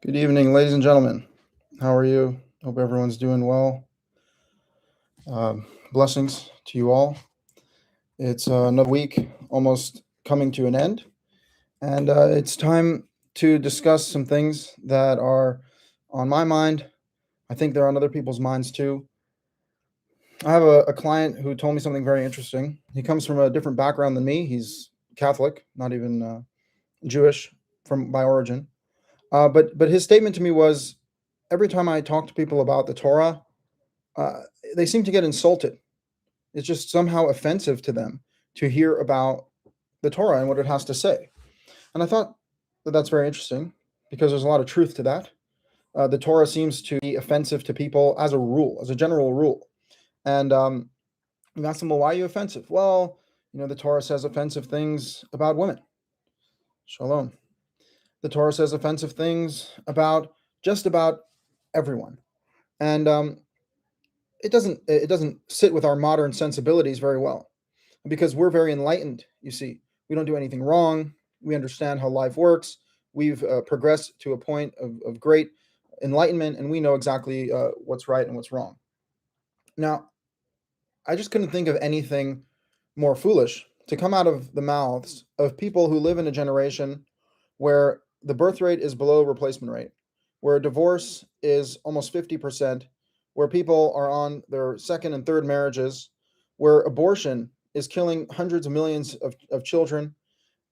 Good evening, ladies and gentlemen. How are you? Hope everyone's doing well. Blessings to you all. It's another week almost coming to an end, and it's time to discuss some things that are on my mind. I think they're on other people's minds too. I have a client who told me something very interesting. He comes from a different background than me. He's Catholic, not even Jewish from by origin. But his statement to me was, every time I talk to people about the Torah, uh, they seem to get insulted. It's just somehow offensive to them to hear about the Torah and what it has to say. And I thought that that's very interesting because there's a lot of truth to that. The Torah seems to be offensive to people as a rule, as a general rule. And you ask them, well, why are you offensive? Well, the Torah says offensive things about women. Shalom. The Torah says offensive things about just about everyone. And it doesn't sit with our modern sensibilities very well, because we're very enlightened. You see, we don't do anything wrong. We understand how life works. We've progressed to a point of great enlightenment, and we know exactly what's right and what's wrong. Now, I just couldn't think of anything more foolish to come out of the mouths of people who live in a generation where the birth rate is below replacement rate, where divorce is almost 50%, where people are on their second and third marriages, where abortion is killing hundreds of millions of children,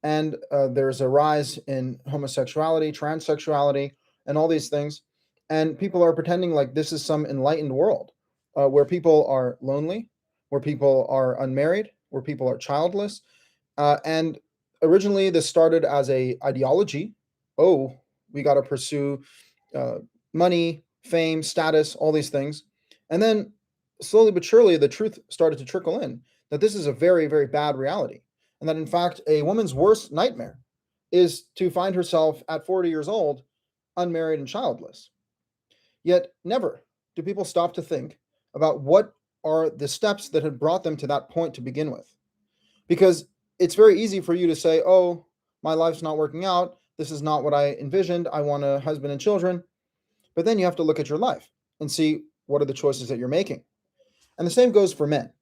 and there's a rise in homosexuality, transsexuality, and all these things. And people are pretending like this is some enlightened world where people are lonely, where people are unmarried, where people are childless. And originally, this started as a ideology. Oh, we got to pursue money, fame, status, all these things. And then slowly but surely, the truth started to trickle in that this is a very, very bad reality. And that in fact, a woman's worst nightmare is to find herself at 40 years old, unmarried and childless. Yet never do people stop to think about what are the steps that had brought them to that point to begin with. Because it's very easy for you to say, oh, my life's not working out. This is not what I envisioned. I want a husband and children. But then you have to look at your life and see what are the choices that you're making. And the same goes for men.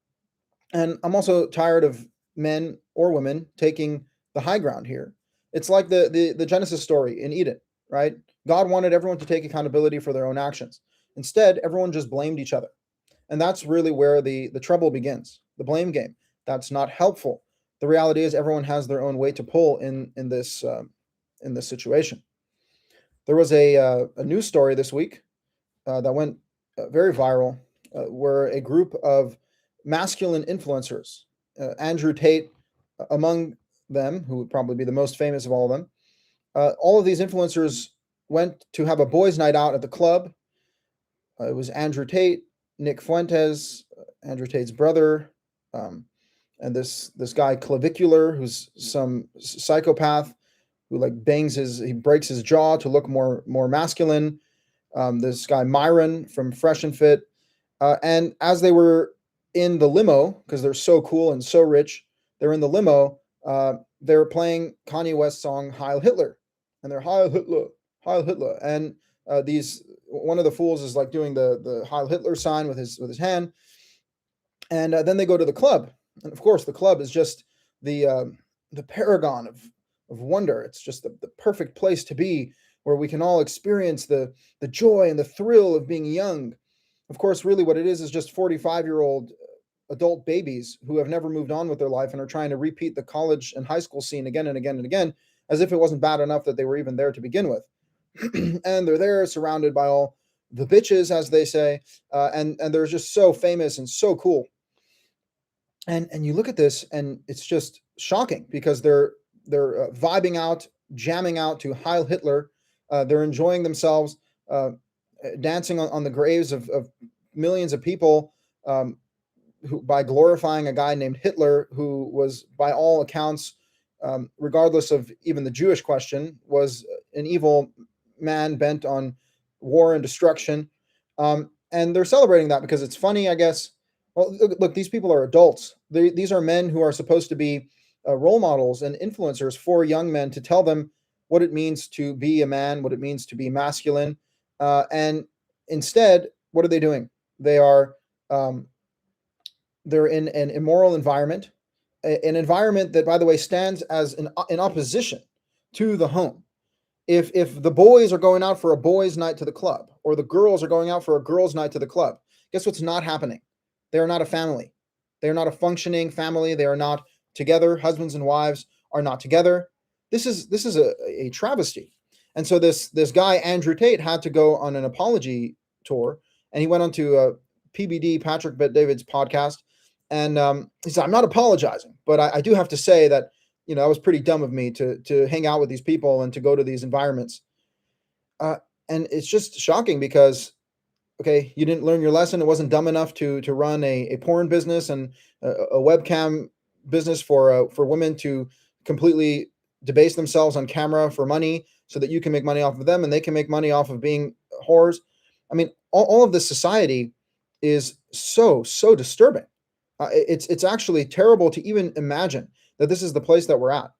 And I'm also tired of men or women taking the high ground here. It's like the Genesis story in Eden, right? God wanted everyone to take accountability for their own actions. Instead, everyone just blamed each other. And that's really where the trouble begins, the blame game. That's not helpful. The reality is everyone has their own weight to pull in this situation. There was a news story this week that went very viral, where a group of masculine influencers, Andrew Tate among them, who would probably be the most famous of all of them, all of these influencers went to have a boys' night out at the club. It was Andrew Tate, Nick Fuentes, Andrew Tate's brother, and this guy Clavicular, who's some psychopath who like he breaks his jaw to look more masculine. This guy Myron from Fresh and Fit, and as they were in the limo, because they're so cool and so rich, they're in the limo. They're playing Kanye West's song "Heil Hitler," and they're "Heil Hitler, Heil Hitler," and one of the fools is like doing the Heil Hitler sign with his hand, and then they go to the club, and of course the club is just the paragon of wonder. It's just the perfect place to be, where we can all experience the joy and the thrill of being young. Of course, really what it is just 45-year-old adult babies who have never moved on with their life and are trying to repeat the college and high school scene again and again and again, as if it wasn't bad enough that they were even there to begin with. And they're there surrounded by all the bitches, as they say, and they're just so famous and so cool. And you look at this, and it's just shocking because they're vibing out, jamming out to Heil Hitler. They're enjoying themselves, dancing on the graves of millions of people, who, by glorifying a guy named Hitler, who was, by all accounts, regardless of even the Jewish question, was an evil man bent on war and destruction. And they're celebrating that because it's funny, I guess. Well, look, these people are adults. These are men who are supposed to be role models and influencers for young men, to tell them what it means to be a man, what it means to be masculine. And instead, what are they doing? They are um, they're in an immoral environment, an environment that, by the way, stands as in opposition to the home. If the boys are going out for a boys' night to the club, or the girls are going out for a girls' night to the club, guess what's not happening? They are not a family. They are not a functioning family. They are not together. Husbands and wives are not together. This is a travesty. And so this guy Andrew Tate had to go on an apology tour, and he went on to PBD, Patrick Bet David's podcast, and he said, "I'm not apologizing, but I do have to say that it was pretty dumb of me to hang out with these people and to go to these environments." Uh, and it's just shocking because, okay, you didn't learn your lesson. It wasn't dumb enough to run a porn business and a webcam business for women to completely debase themselves on camera for money so that you can make money off of them and they can make money off of being whores. I mean, all of this society is so disturbing. It's actually terrible to even imagine that this is the place that we're at.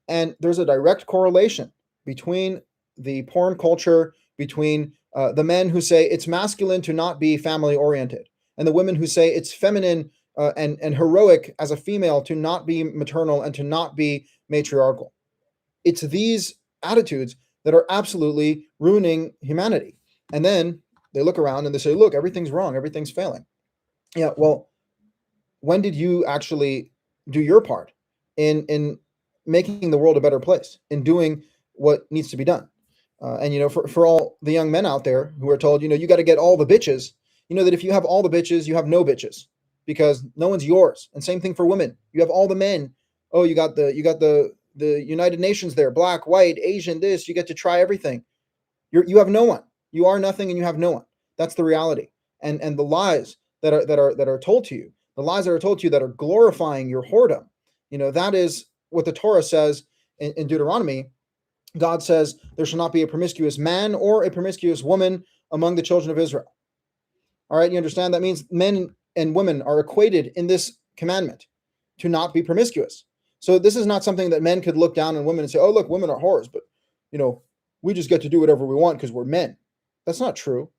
And there's a direct correlation between the porn culture, between the men who say it's masculine to not be family oriented, and the women who say it's feminine and heroic as a female to not be maternal and to not be matriarchal. It's these attitudes that are absolutely ruining humanity. And then they look around and they say, look, everything's wrong, everything's failing. Yeah, well, when did you actually do your part in making the world a better place, in doing what needs to be done? And for all the young men out there who are told, you got to get all the bitches, that if you have all the bitches, you have no bitches, because no one's yours. And same thing for women. You have all the men. Oh, you got the United Nations there, black, white, Asian, this, you get to try everything. You have no one. You are nothing and you have no one. That's the reality. And the lies that are told to you, the lies that are told to you that are glorifying your whoredom, that is what the Torah says in Deuteronomy. God says there shall not be a promiscuous man or a promiscuous woman among the children of Israel. All right, you understand? That means men and women are equated in this commandment to not be promiscuous. So this is not something that men could look down on women and say, oh, look, women are whores, but, we just get to do whatever we want because we're men. That's not true.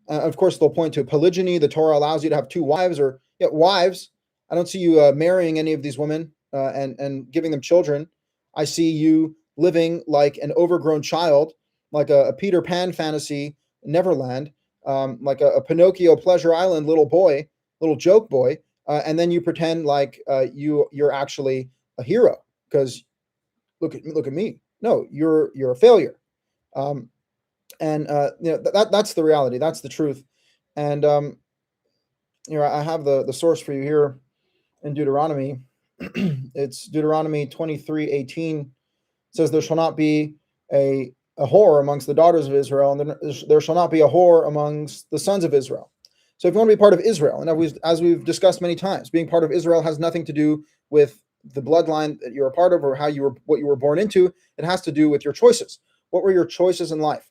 Of course, they'll point to polygyny. The Torah allows you to have two wives or wives. I don't see you marrying any of these women and giving them children. I see you living like an overgrown child, like a Peter Pan fantasy Neverland, like a Pinocchio Pleasure Island little joke boy, and then you pretend like you're actually a hero because look at me. No, you're a failure. That's the reality. That's the truth. And I have the source for you here in Deuteronomy. It's Deuteronomy 23:18. It says, there shall not be a whore amongst the daughters of Israel, and there shall not be a whore amongst the sons of Israel. So if you want to be part of Israel, and as we've discussed many times, being part of Israel has nothing to do with the bloodline that you're a part of or what you were born into. It has to do with your choices. What were your choices in life?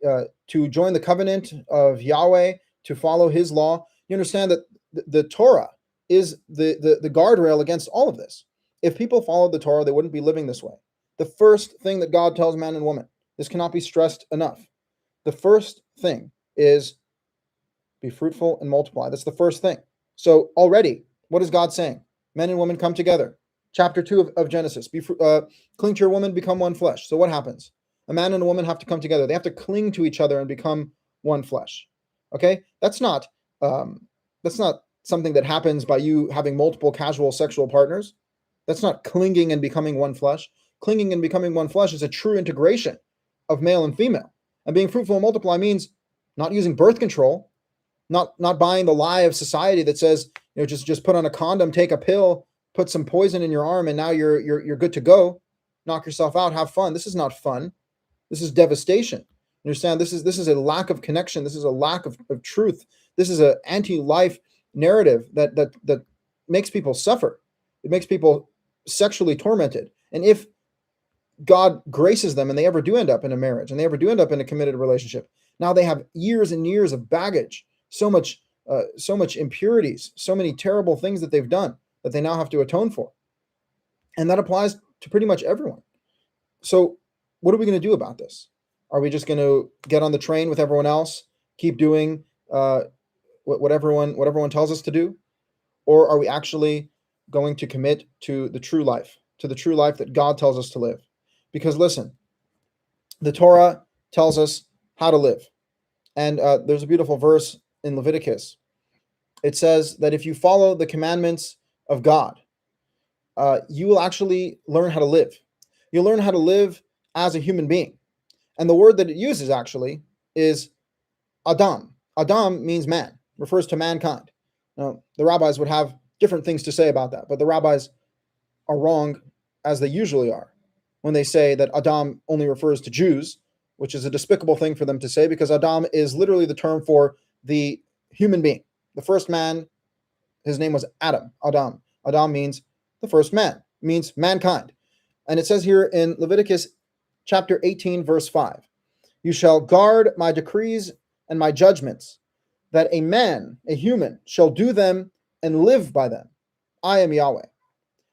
To join the covenant of Yahweh, to follow his law. You understand that the Torah is the guardrail against all of this. If people followed the Torah, they wouldn't be living this way. The first thing that God tells man and woman, this cannot be stressed enough. The first thing is be fruitful and multiply. That's the first thing. So already, what is God saying? Men and women come together. Chapter 2 of Genesis. Cling to your woman, become one flesh. So what happens? A man and a woman have to come together. They have to cling to each other and become one flesh. Okay? That's not something that happens by you having multiple casual sexual partners. That's not clinging and becoming one flesh. Clinging and becoming one flesh is a true integration of male and female. And being fruitful and multiply means not using birth control, not buying the lie of society that says, just put on a condom, take a pill, put some poison in your arm, and now you're good to go. Knock yourself out, have fun. This is not fun. This is devastation. Understand? This is a lack of connection. This is a lack of truth. This is an anti-life narrative that makes people suffer. It makes people sexually tormented. And if God graces them and they ever do end up in a marriage and they ever do end up in a committed relationship, now they have years and years of baggage, so much impurities, so many terrible things that they've done that they now have to atone for. And that applies to pretty much everyone. So what are we going to do about this? Are we just going to get on the train with everyone else, keep doing what everyone tells us to do, or are we actually going to commit to the true life, that God tells us to live? Because listen, the Torah tells us how to live, and there's a beautiful verse in Leviticus. It says that if you follow the commandments of God, you will actually learn how to live. You'll learn how to live as a human being. And the word that it uses actually is Adam. Adam means man, refers to mankind. Now, the rabbis would have different things to say about that, but the rabbis are wrong, as they usually are, when they say that Adam only refers to Jews, which is a despicable thing for them to say, because Adam is literally the term for the human being. The first man, his name was Adam. Adam means the first man, means mankind. And it says here in Leviticus chapter 18, verse 5, you shall guard my decrees and my judgments, that a man, a human, shall do them and live by them. I am Yahweh.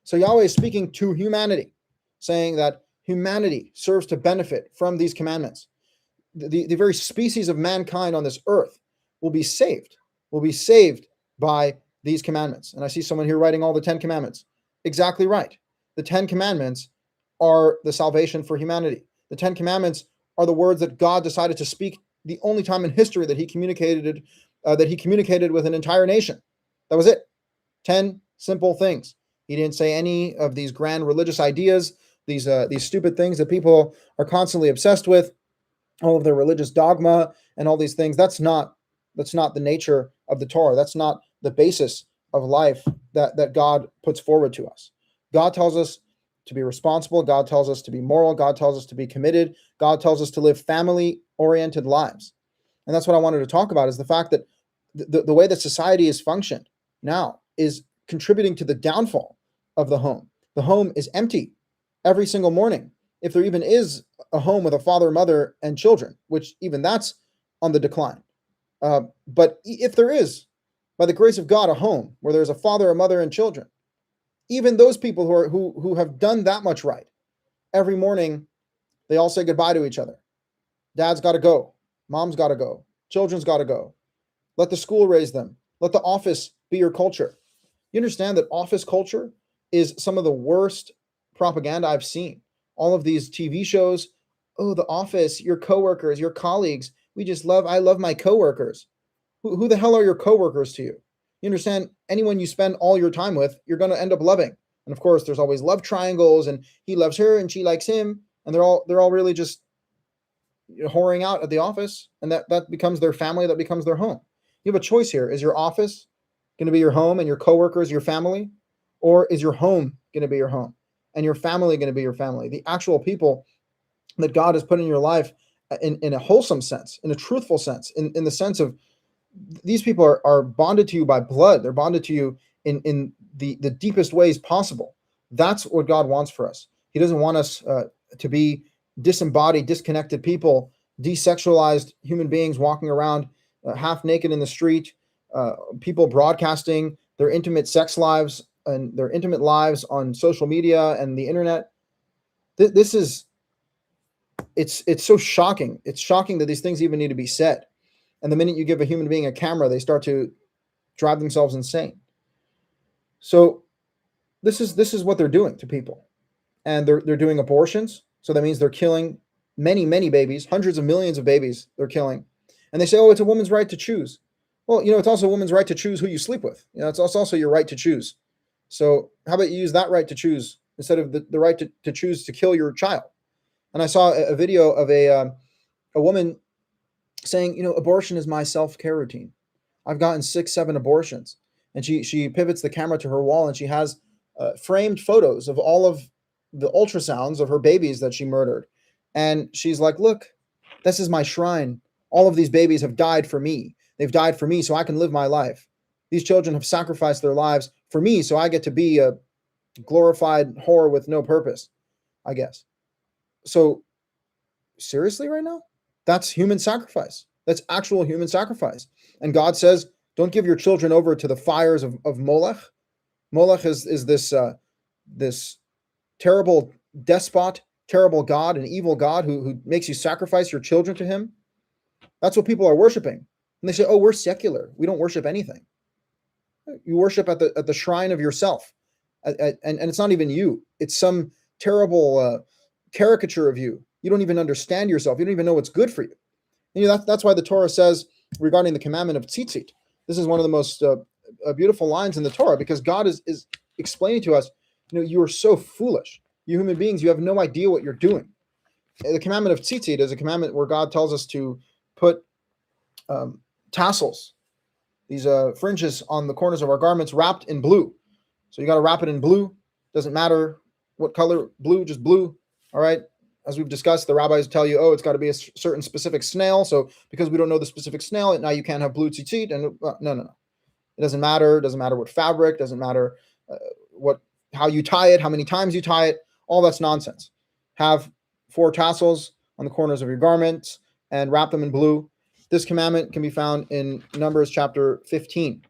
So Yahweh is speaking to humanity, saying that humanity serves to benefit from these commandments. The very species of mankind on this earth will be saved by these commandments. And I see someone here writing all the 10 commandments. Exactly right. The 10 commandments are the salvation for humanity. The 10 commandments are the words that God decided to speak the only time in history that he communicated with an entire nation. That was it. 10 simple things. He didn't say any of these grand religious ideas, these stupid things that people are constantly obsessed with, all of their religious dogma and all these things. That's not the nature of the Torah. That's not the basis of life that God puts forward to us. God tells us to be responsible. God tells us to be moral. God tells us to be committed. God tells us to live family-oriented lives. And that's what I wanted to talk about, is the fact that the way that society is functioned now is contributing to the downfall of the home. The home is empty every single morning, if there even is a home with a father, mother, and children, which even that's on the decline. But if there is, by the grace of God, a home where there's a father, a mother, and children, even those people who have done that much right, every morning they all say goodbye to each other. Dad's got to go. Mom's got to go. Children's got to go. Let the school raise them. Let the office be your culture. You understand that office culture is some of the worst propaganda I've seen. All of these TV shows, oh, the office, your coworkers, your colleagues. I love my coworkers. Who the hell are your coworkers to you? You understand, anyone you spend all your time with, you're going to end up loving. And of course, there's always love triangles, and he loves her and she likes him, and they're all really just whoring out at the office, and that becomes their family, that becomes their home. You have a choice here. Is your office going to be your home and your coworkers your family? Or is your home going to be your home and your family going to be your family? The actual people that God has put in your life in a wholesome sense, in a truthful sense, in the sense of these people are bonded to you by blood. They're bonded to you in the deepest ways possible. That's what God wants for us. He doesn't want us to be disembodied, disconnected people, desexualized human beings walking around half naked in the street, people broadcasting their intimate sex lives and their intimate lives on social media and the internet. It's so shocking. It's shocking that these things even need to be said. And the minute you give a human being a camera, they start to drive themselves insane. So this is what they're doing to people. And they're doing abortions. So that means they're killing many, many babies, hundreds of millions of babies they're killing. And they say, oh, it's a woman's right to choose. Well, it's also a woman's right to choose who you sleep with. It's also your right to choose. So how about you use that right to choose instead of the right to choose to kill your child? And I saw a video of a woman saying, abortion is my self-care routine. I've gotten 6, 7 abortions. And she pivots the camera to her wall, and she has framed photos of all of the ultrasounds of her babies that she murdered. And she's like, look, this is my shrine. All of these babies have died for me. They've died for me so I can live my life. These children have sacrificed their lives for me so I get to be a glorified whore with no purpose, I guess. So seriously right now? That's human sacrifice. That's actual human sacrifice. And God says, don't give your children over to the fires of Molech. Molech is this terrible despot terrible God, an evil God who makes you sacrifice your children to him. That's what people are worshiping. And they say, oh, we're secular. We don't worship anything. You worship at the shrine of yourself. And it's not even you. It's some terrible caricature of you. You don't even understand yourself. You don't even know what's good for you. And, that's why the Torah says regarding the commandment of tzitzit. This is one of the most beautiful lines in the Torah, because God is explaining to us, you are so foolish. You human beings, you have no idea what you're doing. The commandment of tzitzit is a commandment where God tells us to put tassels, these fringes on the corners of our garments wrapped in blue. So you got to wrap it in blue. Doesn't matter what color, blue, just blue. All right. As we've discussed, the rabbis tell you, oh, it's got to be a certain specific snail. So because we don't know the specific snail, now you can't have blue tzitzit. And no. It doesn't matter. It doesn't matter what fabric. Doesn't matter how you tie it, how many times you tie it. All that's nonsense. Have 4 tassels on the corners of your garments and wrap them in blue. This commandment can be found in Numbers chapter 15.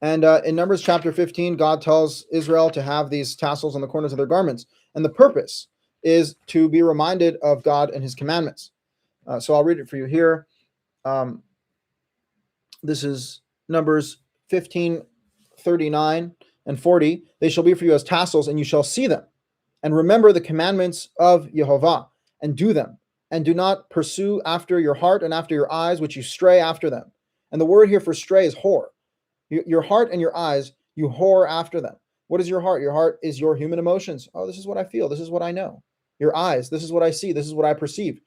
And in Numbers chapter 15, God tells Israel to have these tassels on the corners of their garments. And the purpose is to be reminded of God and his commandments. So I'll read it for you here. This is Numbers 15, 39 and 40. They shall be for you as tassels, and you shall see them. And remember the commandments of Jehovah, and do them. And do not pursue after your heart and after your eyes, which you stray after them. And the word here for stray is whore. Your heart and your eyes, you whore after them. What is your heart? Your heart is your human emotions. Oh, this is what I feel. This is what I know. Your eyes, this is what I see. This is what I perceive.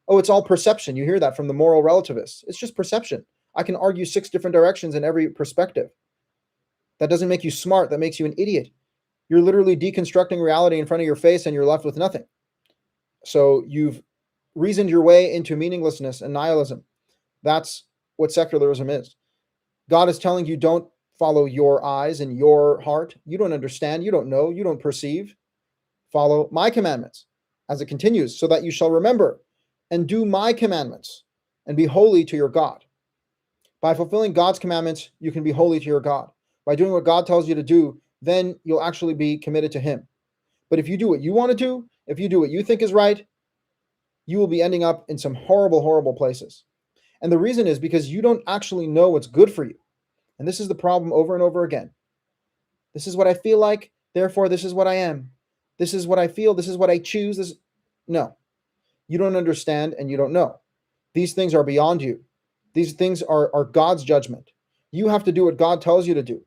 Oh, it's all perception. You hear that from the moral relativists. It's just perception. I can argue 6 different directions in every perspective. That doesn't make you smart. That makes you an idiot. You're literally deconstructing reality in front of your face, and you're left with nothing. So you've reasoned your way into meaninglessness and nihilism. That's what secularism is. God is telling you, don't follow your eyes and your heart. You don't understand. You don't know. You don't perceive. Follow my commandments, as it continues, so that you shall remember and do my commandments and be holy to your God. By fulfilling God's commandments, you can be holy to your God. By doing what God tells you to do, then you'll actually be committed to him. But if you do what you want to do, if you do what you think is right, you will be ending up in some horrible, horrible places. And the reason is because you don't actually know what's good for you. And this is the problem over and over again. This is what I feel like, therefore this is what I am. This is what I feel, this is what I choose. No, you don't understand and you don't know. These things are beyond you. These things are God's judgment. You have to do what God tells you to do,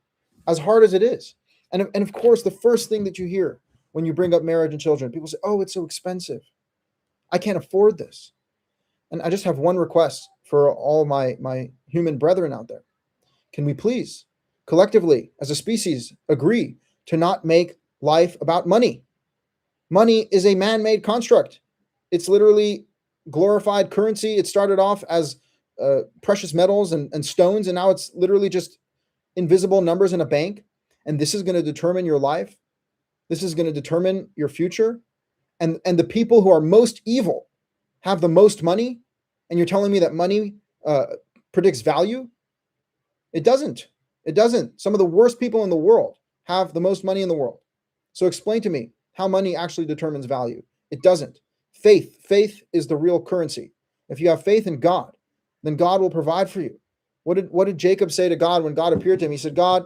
as hard as it is. And of course, the first thing that you hear when you bring up marriage and children, people say, oh, it's so expensive. I can't afford this. And I just have one request for all my human brethren out there. Can we please, collectively, as a species, agree to not make life about money? Money is a man-made construct. It's literally glorified currency. It started off as precious metals and stones, and now it's literally just invisible numbers in a bank. And this is going to determine your life. This is going to determine your future. And the people who are most evil have the most money, and you're telling me that money predicts value? It doesn't. It doesn't. Some of the worst people in the world have the most money in the world. So explain to me how money actually determines value. It doesn't. Faith is the real currency. If you have faith in God, then God will provide for you. What did Jacob say to God when God appeared to him? He said, God,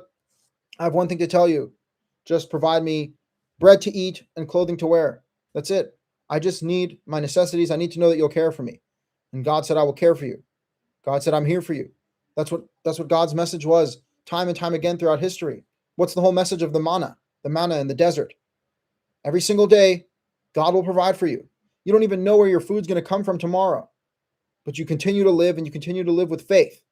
I have one thing to tell you. Just provide me bread to eat and clothing to wear. That's it. I just need my necessities. I need to know that you'll care for me. And God said, I will care for you. God said, I'm here for you. That's what God's message was time and time again throughout history. What's the whole message of the manna in the desert? Every single day, God will provide for you. You don't even know where your food's going to come from tomorrow, but you continue to live, and you continue to live with faith.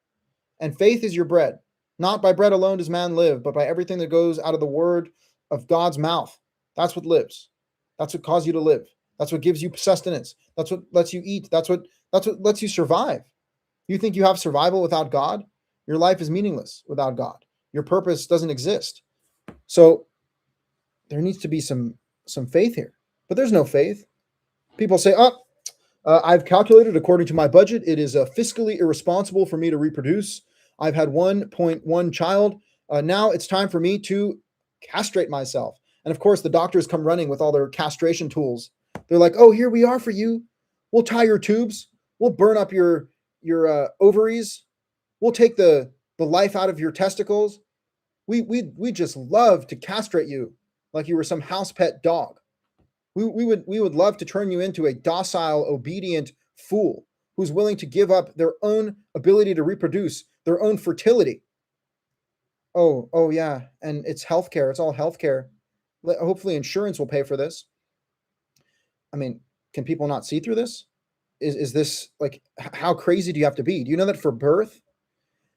And faith is your bread. Not by bread alone does man live, but by everything that goes out of the word of God's mouth. That's what lives. That's what causes you to live. That's what gives you sustenance. That's what lets you eat. That's what lets you survive. You think you have survival without God? Your life is meaningless without God. Your purpose doesn't exist. So there needs to be some faith here. But there's no faith. People say, I've calculated according to my budget. It is fiscally irresponsible for me to reproduce. I've had 1.1 child. Now it's time for me to castrate myself. And of course, the doctors come running with all their castration tools. They're like, oh, here we are for you. We'll tie your tubes. We'll burn up your ovaries. We'll take the life out of your testicles. We just love to castrate you like you were some house pet dog. We would love to turn you into a docile, obedient fool who's willing to give up their own ability to reproduce, their own fertility. Oh yeah, and it's healthcare. It's all healthcare. Hopefully, insurance will pay for this. I mean, can people not see through this? Is this like how crazy do you have to be? Do you know that for birth,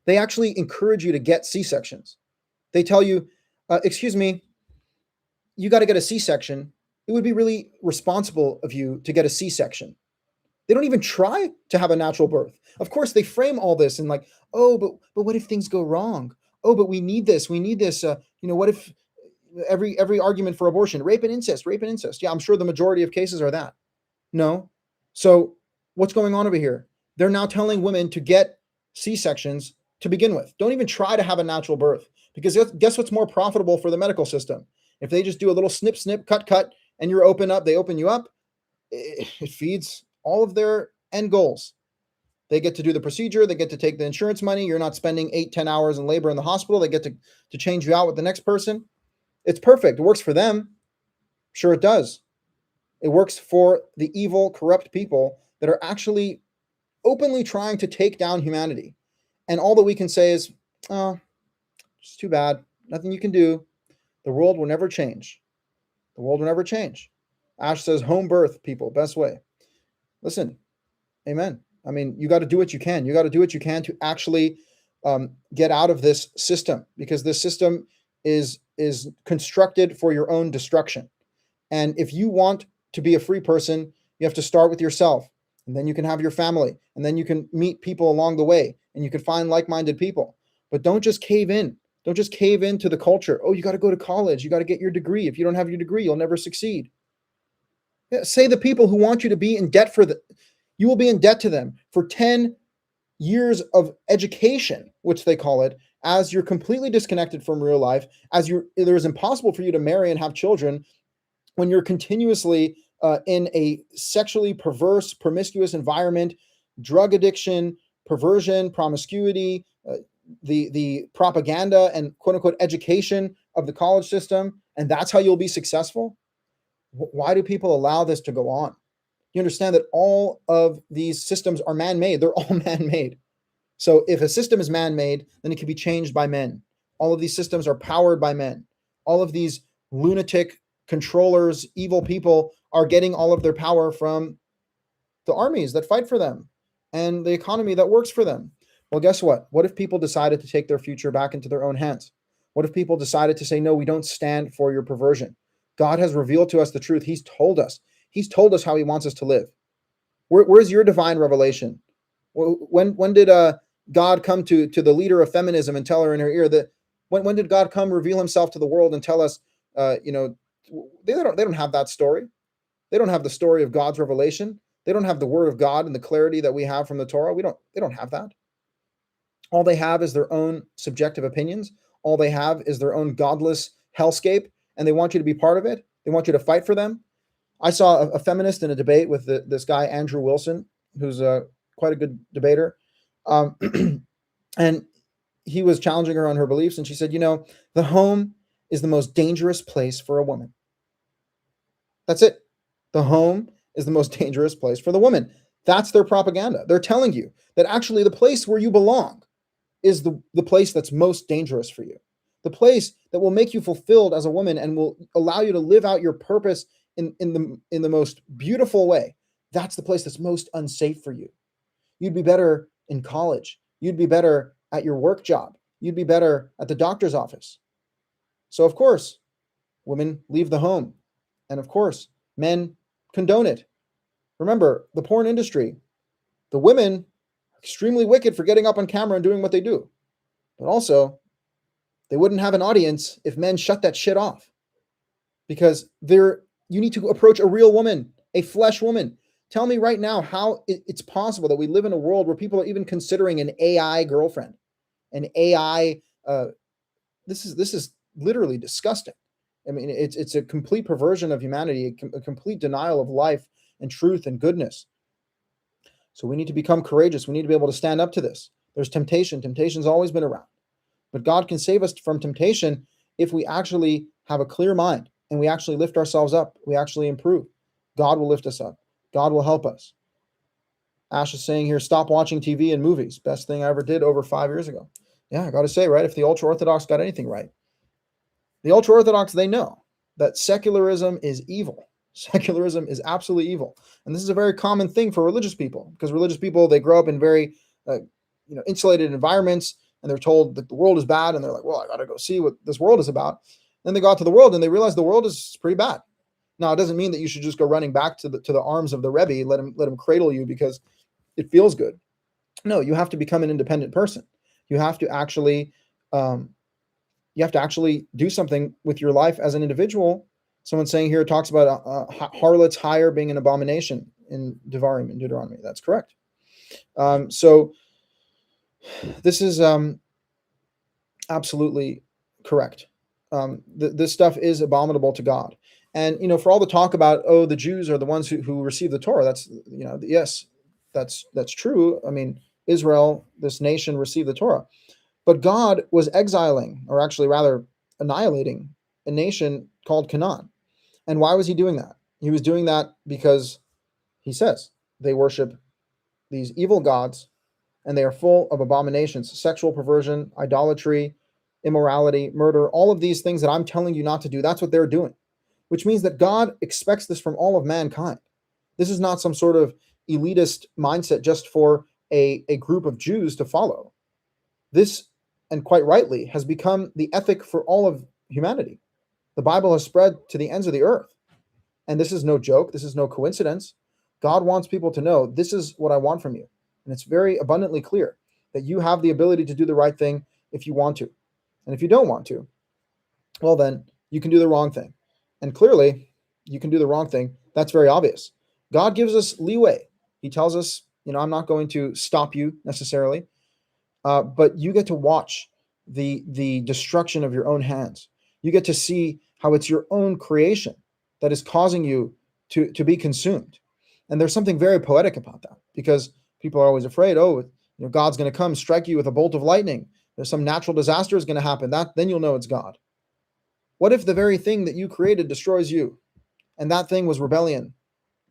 they actually encourage you to get C-sections? They tell you, excuse me, you got to get a C-section. It would be really responsible of you to get a C-section. They don't even try to have a natural birth. Of course, they frame all this and like, oh, but what if things go wrong? Oh, but we need this. We need this. What if every argument for abortion, rape and incest, rape and incest? Yeah, I'm sure the majority of cases are that. No. So what's going on over here? They're now telling women to get C-sections to begin with. Don't even try to have a natural birth, because guess what's more profitable for the medical system? If they just do a little snip, snip, cut, and you're open up, they open you up, it feeds all of their end goals. They get to do the procedure. They get to take the insurance money. You're not spending 8-10 hours in labor in the hospital. They get to change you out with the next person. It's perfect. It works for them. Sure, it does. It works for the evil, corrupt people that are actually openly trying to take down humanity. And all that we can say is, oh, it's too bad. Nothing you can do. The world will never change. The world will never change. Ash says, home birth, people, best way. Listen, amen. I mean, you got to do what you can. You got to do what you can to actually get out of this system, because this system is constructed for your own destruction. And if you want to be a free person, you have to start with yourself, and then you can have your family, and then you can meet people along the way, and you can find like-minded people. But don't just cave in. Don't just cave into the culture. Oh, you got to go to college. You got to get your degree. If you don't have your degree, you'll never succeed. Yeah, say the people who want you to be in debt you will be in debt to them for 10 years of education, which they call it, as you're completely disconnected from real life, as it is impossible for you to marry and have children when you're continuously in a sexually perverse, promiscuous environment, drug addiction, perversion, promiscuity, the propaganda and quote unquote education of the college system, and that's how you'll be successful? Why do people allow this to go on? You understand that all of these systems are man-made. They're all man-made. So if a system is man-made, then it can be changed by men. All of these systems are powered by men. All of these lunatic controllers, evil people are getting all of their power from the armies that fight for them and the economy that works for them. Well, guess what? What if people decided to take their future back into their own hands? What if people decided to say, no, we don't stand for your perversion? God has revealed to us the truth. He's told us. He's told us how he wants us to live. Where's your divine revelation? When did God come to the leader of feminism and tell her in her ear that when did God come reveal himself to the world and tell us, they don't have that story. They don't have the story of God's revelation. They don't have the word of God and the clarity that we have from the Torah. They don't have that. All they have is their own subjective opinions. All they have is their own godless hellscape, and they want you to be part of it. They want you to fight for them. I saw a feminist in a debate with this guy, Andrew Wilson, who's quite a good debater. And he was challenging her on her beliefs. And she said, the home is the most dangerous place for a woman. That's it. The home is the most dangerous place for the woman. That's their propaganda. They're telling you that actually the place where you belong is the place that's most dangerous for you. The place that will make you fulfilled as a woman and will allow you to live out your purpose in the most beautiful way. That's the place that's most unsafe for you. You'd be better in college. You'd be better at your work job. You'd be better at the doctor's office. So of course, women leave the home. And of course, men condone it. Remember, the porn industry, the women, extremely wicked for getting up on camera and doing what they do. But also, they wouldn't have an audience if men shut that shit off. Because you need to approach a real woman, a flesh woman. Tell me right now how it's possible that we live in a world where people are even considering an AI girlfriend, an AI. This is literally disgusting. I mean, it's a complete perversion of humanity, a complete denial of life and truth and goodness. So we need to become courageous. We need to be able to stand up to this. There's temptation. Temptation's always been around. But God can save us from temptation if we actually have a clear mind and we actually lift ourselves up. We actually improve. God will lift us up. God will help us. Ash is saying here, stop watching TV and movies. Best thing I ever did over 5 years ago. Yeah, I got to say, right, if the ultra-Orthodox got anything right, the ultra-Orthodox, they know that secularism is evil. Secularism is absolutely evil. And this is a very common thing for religious people, because religious people, they grow up in very insulated environments, and they're told that the world is bad, and they're like, well, I got to go see what this world is about. Then they go out to the world, and they realize the world is pretty bad. Now, it doesn't mean that you should just go running back to the arms of the Rebbe, let him cradle you because it feels good. No, you have to become an independent person. You have to actually do something with your life as an individual. Someone saying here talks about harlots hire being an abomination in Devarim, in Deuteronomy. That's correct. So this is absolutely correct. This stuff is abominable to God. And, for all the talk about, the Jews are the ones who receive the Torah, that's, yes, that's true. I mean, Israel, this nation, received the Torah. But God was exiling, or actually rather annihilating, a nation called Canaan. And why was he doing that? He was doing that because he says they worship these evil gods, and they are full of abominations, sexual perversion, idolatry, immorality, murder, all of these things that I'm telling you not to do. That's what they're doing, which means that God expects this from all of mankind. This is not some sort of elitist mindset just for a group of Jews to follow. This, and quite rightly, has become the ethic for all of humanity. The Bible has spread to the ends of the earth. And this is no joke. This is no coincidence. God wants people to know, this is what I want from you. And it's very abundantly clear that you have the ability to do the right thing if you want to. And if you don't want to, well, then you can do the wrong thing. And clearly, you can do the wrong thing. That's very obvious. God gives us leeway. He tells us, I'm not going to stop you necessarily, but you get to watch the destruction of your own hands. You get to see how it's your own creation that is causing you to be consumed. And there's something very poetic about that, because people are always afraid, God's going to come strike you with a bolt of lightning. There's some natural disaster is going to happen. Then you'll know it's God. What if the very thing that you created destroys you? And that thing was rebellion.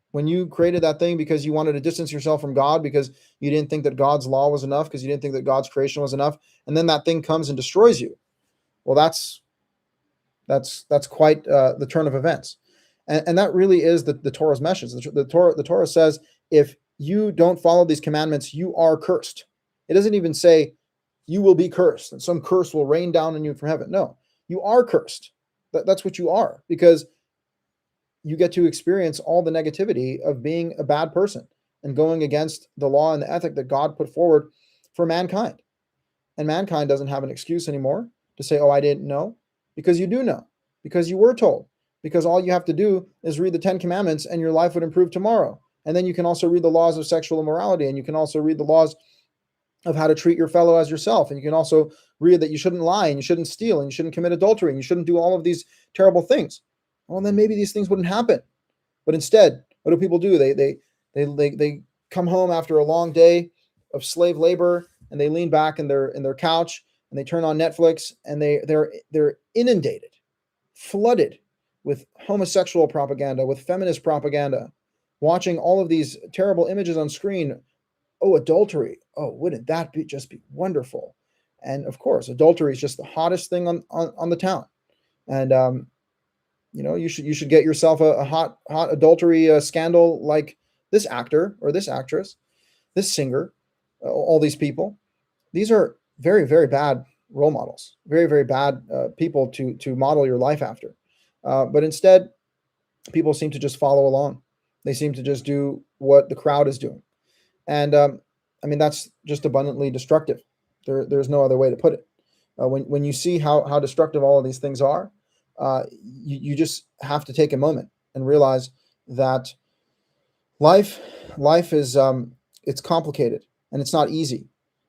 When you created that thing because you wanted to distance yourself from God, because you didn't think that God's law was enough, because you didn't think that God's creation was enough, and then that thing comes and destroys you. Well, that's quite the turn of events. And that really is the Torah's message. The Torah says, if you don't follow these commandments, you are cursed. It doesn't even say you will be cursed and some curse will rain down on you from heaven. No, you are cursed. That's what you are, because you get to experience all the negativity of being a bad person and going against the law and the ethic that God put forward for mankind. And mankind doesn't have an excuse anymore to say, I didn't know, because you do know, because you were told, because all you have to do is read the 10 Commandments and your life would improve tomorrow. And then you can also read the laws of sexual immorality, and you can also read the laws of how to treat your fellow as yourself. And you can also read that you shouldn't lie, and you shouldn't steal, and you shouldn't commit adultery, and you shouldn't do all of these terrible things. Well, then maybe these things wouldn't happen. But instead, what do people do? They come home after a long day of slave labor, and they lean back in their couch, and they turn on Netflix, and they're inundated, flooded with homosexual propaganda, with feminist propaganda, watching all of these terrible images on screen. Adultery. Wouldn't that just be wonderful? And of course, adultery is just the hottest thing on the town. And you should get yourself a hot adultery scandal like this actor or this actress, this singer, all these people. These are very, very bad role models, very, very bad people to model your life after. But instead, people seem to just follow along. They seem to just do what the crowd is doing. And that's just abundantly destructive. There's no other way to put it. When you see how destructive all of these things are, you just have to take a moment and realize that life is it's complicated and it's not easy.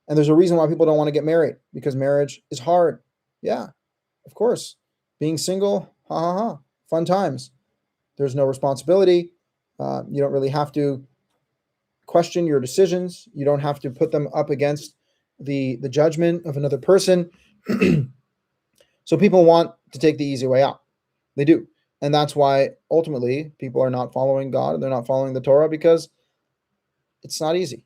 And there's a reason why people don't want to get married, because marriage is hard. Yeah, of course. Being single, Ha ha ha. Fun times. There's no responsibility. You don't really have to question your decisions. You don't have to put them up against the judgment of another person. So people want to take the easy way out. They do. And that's why ultimately people are not following God and they're not following the Torah, because it's not easy.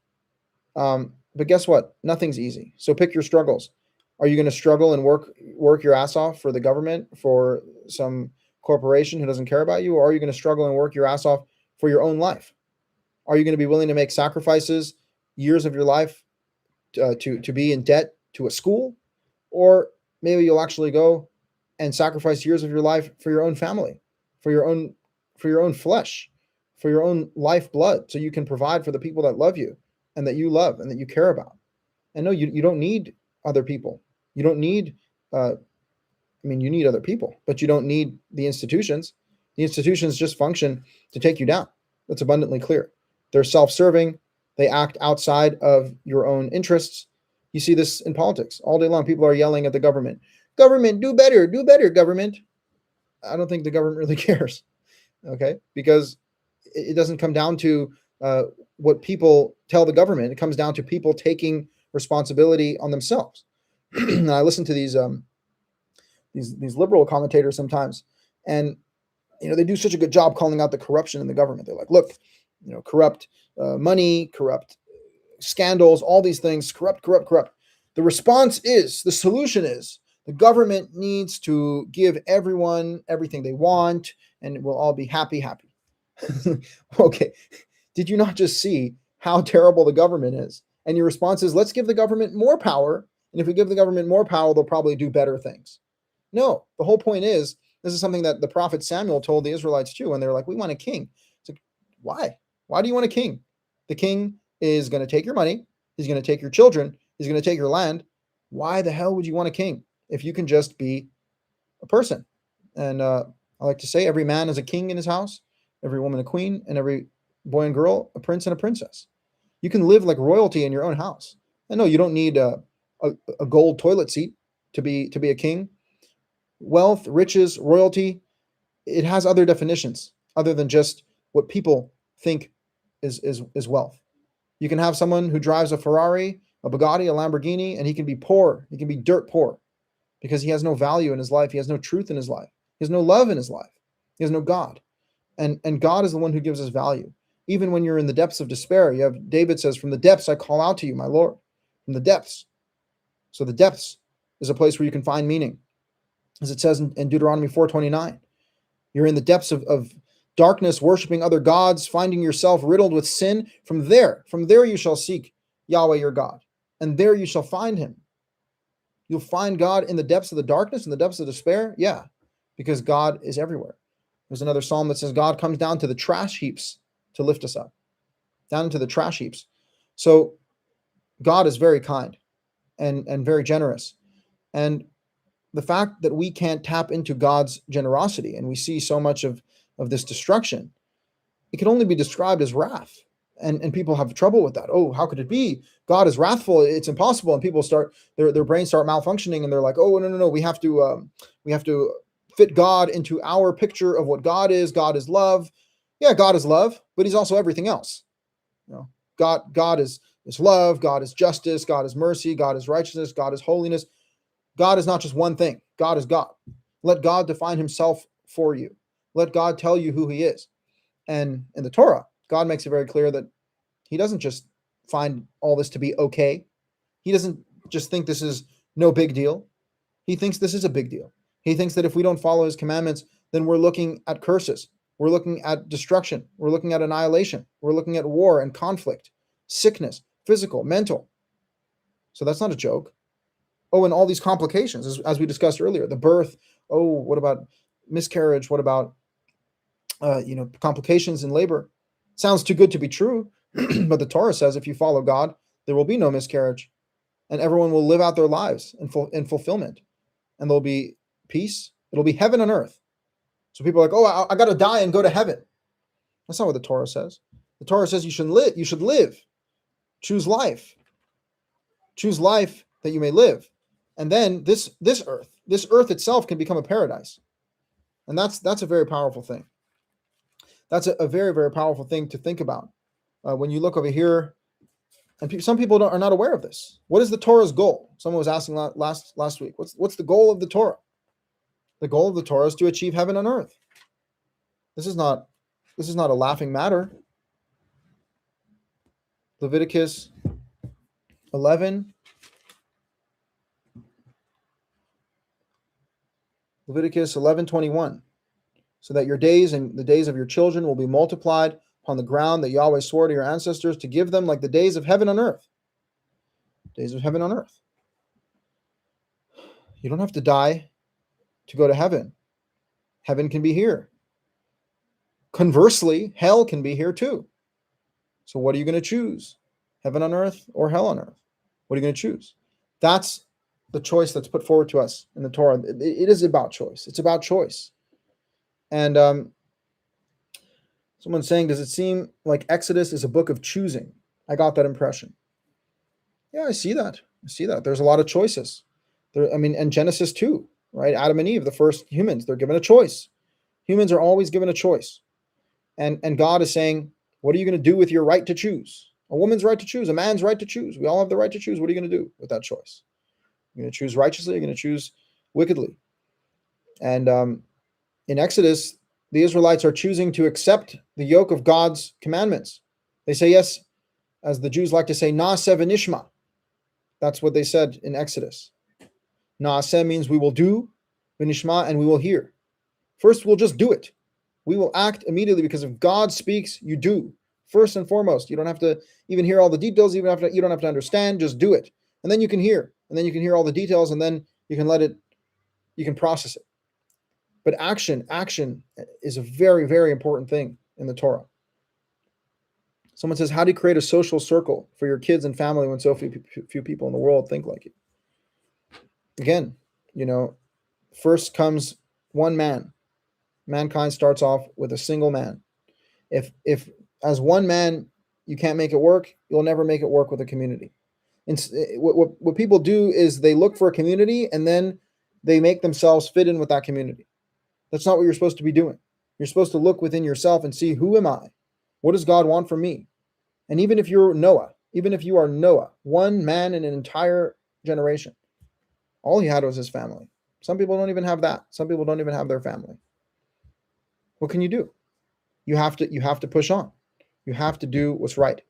But guess what? Nothing's easy. So pick your struggles. Are you going to struggle and work your ass off for the government, for some corporation who doesn't care about you? Or are you going to struggle and work your ass off for your own life? Are you going to be willing to make sacrifices, years of your life, to be in debt to a school? Or maybe you'll actually go and sacrifice years of your life for your own family, for your own flesh, for your own lifeblood, so you can provide for the people that love you and that you love and that you care about. And no, you don't need other people. You don't need, you need other people, but you don't need the institutions. The institutions just function to take you down. That's abundantly clear. They're self-serving. They act outside of your own interests. You see this in politics all day long. People are yelling at the government. Government, do better, government. I don't think the government really cares, okay? Because it doesn't come down to what people tell the government. It comes down to people taking responsibility on themselves. And I listen to these liberal commentators sometimes, and they do such a good job calling out the corruption in the government. They're like, look, corrupt money, corrupt scandals, all these things, corrupt. The solution is the government needs to give everyone everything they want, and we'll all be happy. Okay, did you not just see how terrible the government is? And your response is, let's give the government more power, and if we give the government more power, they'll probably do better things. No, the whole point is, this is something that the prophet Samuel told the Israelites too, and they're like, we want a king. It's like, why? Why do you want a king? The king is going to take your money. He's going to take your children. He's going to take your land. Why the hell would you want a king if you can just be a person? And I like to say, every man is a king in his house, every woman a queen, and every boy and girl a prince and a princess. You can live like royalty in your own house. And no, you don't need a gold toilet seat to be a king. Wealth, riches, royalty, it has other definitions other than just what people think is wealth. You can have someone who drives a Ferrari, a Bugatti, a Lamborghini, and he can be poor. He can be dirt poor because he has no value in his life. He has no truth in his life. He has no love in his life. He has no God. And God is the one who gives us value. Even when you're in the depths of despair, David says, from the depths I call out to you, my Lord. From the depths. So the depths is a place where you can find meaning. As it says in Deuteronomy 4:29, you're in the depths of darkness, worshiping other gods, finding yourself riddled with sin. From there you shall seek Yahweh your God, and there you shall find him. You'll find God in the depths of the darkness, in the depths of despair. Yeah, because God is everywhere. There's another psalm that says God comes down to the trash heaps to lift us up, down into the trash heaps. So God is very kind and very generous. And the fact that we can't tap into God's generosity and we see so much of this destruction, it can only be described as wrath. And people have trouble with that. Oh, how could it be? God is wrathful. It's impossible. And people start, their brains start malfunctioning, and they're like, oh, no. We have to fit God into our picture of what God is. God is love. Yeah, God is love, but he's also everything else. God is love. God is justice. God is mercy. God is righteousness. God is holiness. God is not just one thing. God is God. Let God define himself for you. Let God tell you who he is. And in the Torah, God makes it very clear that he doesn't just find all this to be okay. He doesn't just think this is no big deal. He thinks this is a big deal. He thinks that if we don't follow his commandments, then we're looking at curses. We're looking at destruction. We're looking at annihilation. We're looking at war and conflict, sickness, physical, mental. So that's not a joke. Oh, and all these complications, as we discussed earlier, the birth. Oh, what about miscarriage? What about, complications in labor? Sounds too good to be true. But the Torah says if you follow God, there will be no miscarriage. And everyone will live out their lives in fulfillment. And there'll be peace. It'll be heaven on earth. So people are like, oh, I got to die and go to heaven. That's not what the Torah says. The Torah says you should live. Choose life. Choose life that you may live. And then this earth itself can become a paradise. And that's a very powerful thing. That's a very, very powerful thing to think about. When you look over here, and some people are not aware of this. What is the Torah's goal? Someone was asking last week. What's the goal of the Torah? The goal of the Torah is to achieve heaven on earth. This is not a laughing matter. Leviticus 11. Leviticus 11:21. So that your days and the days of your children will be multiplied upon the ground that Yahweh swore to your ancestors to give them, like the days of heaven on earth. Days of heaven on earth. You don't have to die to go to heaven. Heaven can be here. Conversely, hell can be here too. So what are you going to choose? Heaven on earth or hell on earth? What are you going to choose? That's the choice that's put forward to us in the Torah. It is about choice. It's about choice. And someone's saying, does it seem like Exodus is a book of choosing? I got that impression. Yeah, I see that. There's a lot of choices. And Genesis too, right? Adam and Eve, the first humans, they're given a choice. Humans are always given a choice. And God is saying, what are you going to do with your right to choose? A woman's right to choose, a man's right to choose. We all have the right to choose. What are you going to do with that choice? You're going to choose righteously, you're going to choose wickedly. And in Exodus, the Israelites are choosing to accept the yoke of God's commandments. They say yes, as the Jews like to say, Naaseh v'nishma. That's what they said in Exodus. Naaseh means we will do, v'nishma, and we will hear. First, we'll just do it. We will act immediately, because if God speaks, you do. First and foremost, you don't have to even hear all the details. You don't have to understand. Just do it, and then you can hear, and then you can hear all the details, and then you can process it. But action is a very, very important thing in the Torah. Someone says, how do you create a social circle for your kids and family when so few people in the world think like you? Again, first comes one man. Mankind starts off with a single man. If as one man you can't make it work, you'll never make it work with a community. And what people do is they look for a community and then they make themselves fit in with that community. That's not what you're supposed to be doing. You're supposed to look within yourself and see, who am I? What does God want from me? And even if you are Noah, one man in an entire generation, all he had was his family. Some people don't even have that. Some people don't even have their family. What can you do? You have to push on. You have to do what's right.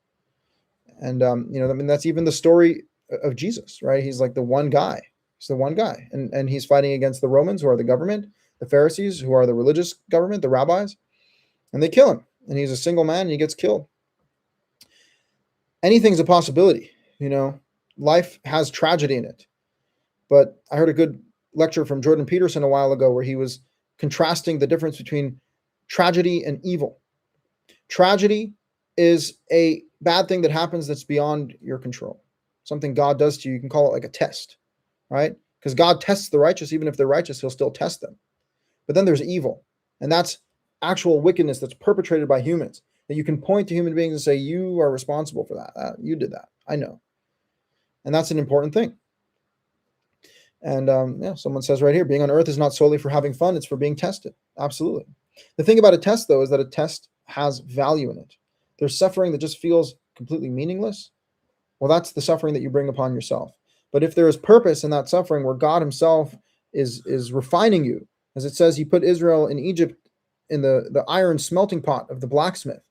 And that's even the story of Jesus, right? He's like the one guy. He's the one guy, and he's fighting against the Romans, who are the government, the Pharisees, who are the religious government, the rabbis, and they kill him. And he's a single man, and he gets killed. Anything's a possibility. Life has tragedy in it. But I heard a good lecture from Jordan Peterson a while ago where he was contrasting the difference between tragedy and evil. Tragedy is a bad thing that happens that's beyond your control. Something God does to you. You can call it like a test, right? Because God tests the righteous. Even if they're righteous, he'll still test them. But then there's evil. And that's actual wickedness that's perpetrated by humans, that you can point to human beings and say, you are responsible for that. You did that. I know. And that's an important thing. And someone says right here, being on earth is not solely for having fun. It's for being tested. Absolutely. The thing about a test, though, is that a test has value in it. There's suffering that just feels completely meaningless. Well, that's the suffering that you bring upon yourself. But if there is purpose in that suffering, where God himself is refining you, as it says, he put Israel in Egypt in the iron smelting pot of the blacksmith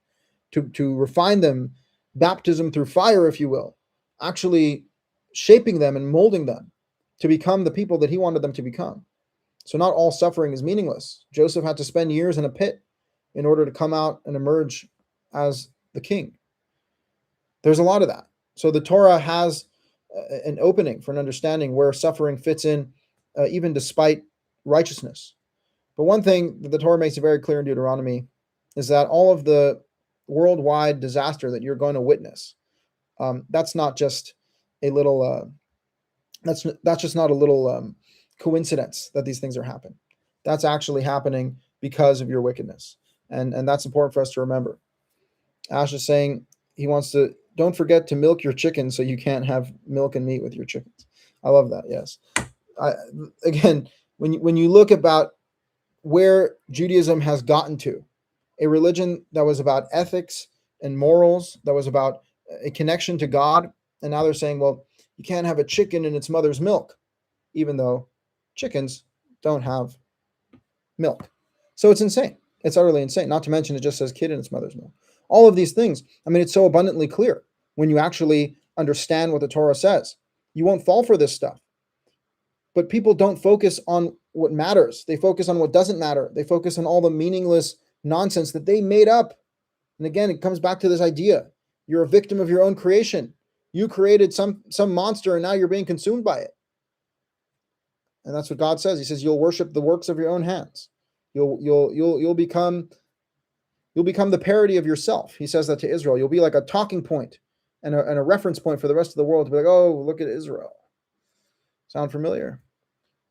to refine them, baptism through fire, if you will, actually shaping them and molding them to become the people that he wanted them to become. So not all suffering is meaningless. Joseph had to spend years in a pit in order to come out and emerge as the king. There's a lot of that. So the Torah has an opening for an understanding where suffering fits in, even despite righteousness. But one thing that the Torah makes it very clear in Deuteronomy is that all of the worldwide disaster that you're going to witness, that's not just a little that's just not a little coincidence that these things are happening. That's actually happening because of your wickedness. And that's important for us to remember. Ash is saying he wants to, don't forget to milk your chickens so you can't have milk and meat with your chickens. I love that. Yes. Again, when you look about where Judaism has gotten to, a religion that was about ethics and morals, that was about a connection to God. And now they're saying, well, you can't have a chicken in its mother's milk, even though chickens don't have milk. So it's insane. It's utterly insane. Not to mention, it just says kid in its mother's milk. All of these things, I mean, it's so abundantly clear when you actually understand what the Torah says. You won't fall for this stuff. But people don't focus on what matters. They focus on what doesn't matter. They focus on all the meaningless nonsense that they made up. And again, it comes back to this idea. You're a victim of your own creation. You created some monster, and now you're being consumed by it. And that's what God says. He says, you'll worship the works of your own hands. You'll become the parody of yourself. He says that to Israel. You'll be like a talking point and a reference point for the rest of the world to be like, oh, look at Israel. Sound familiar?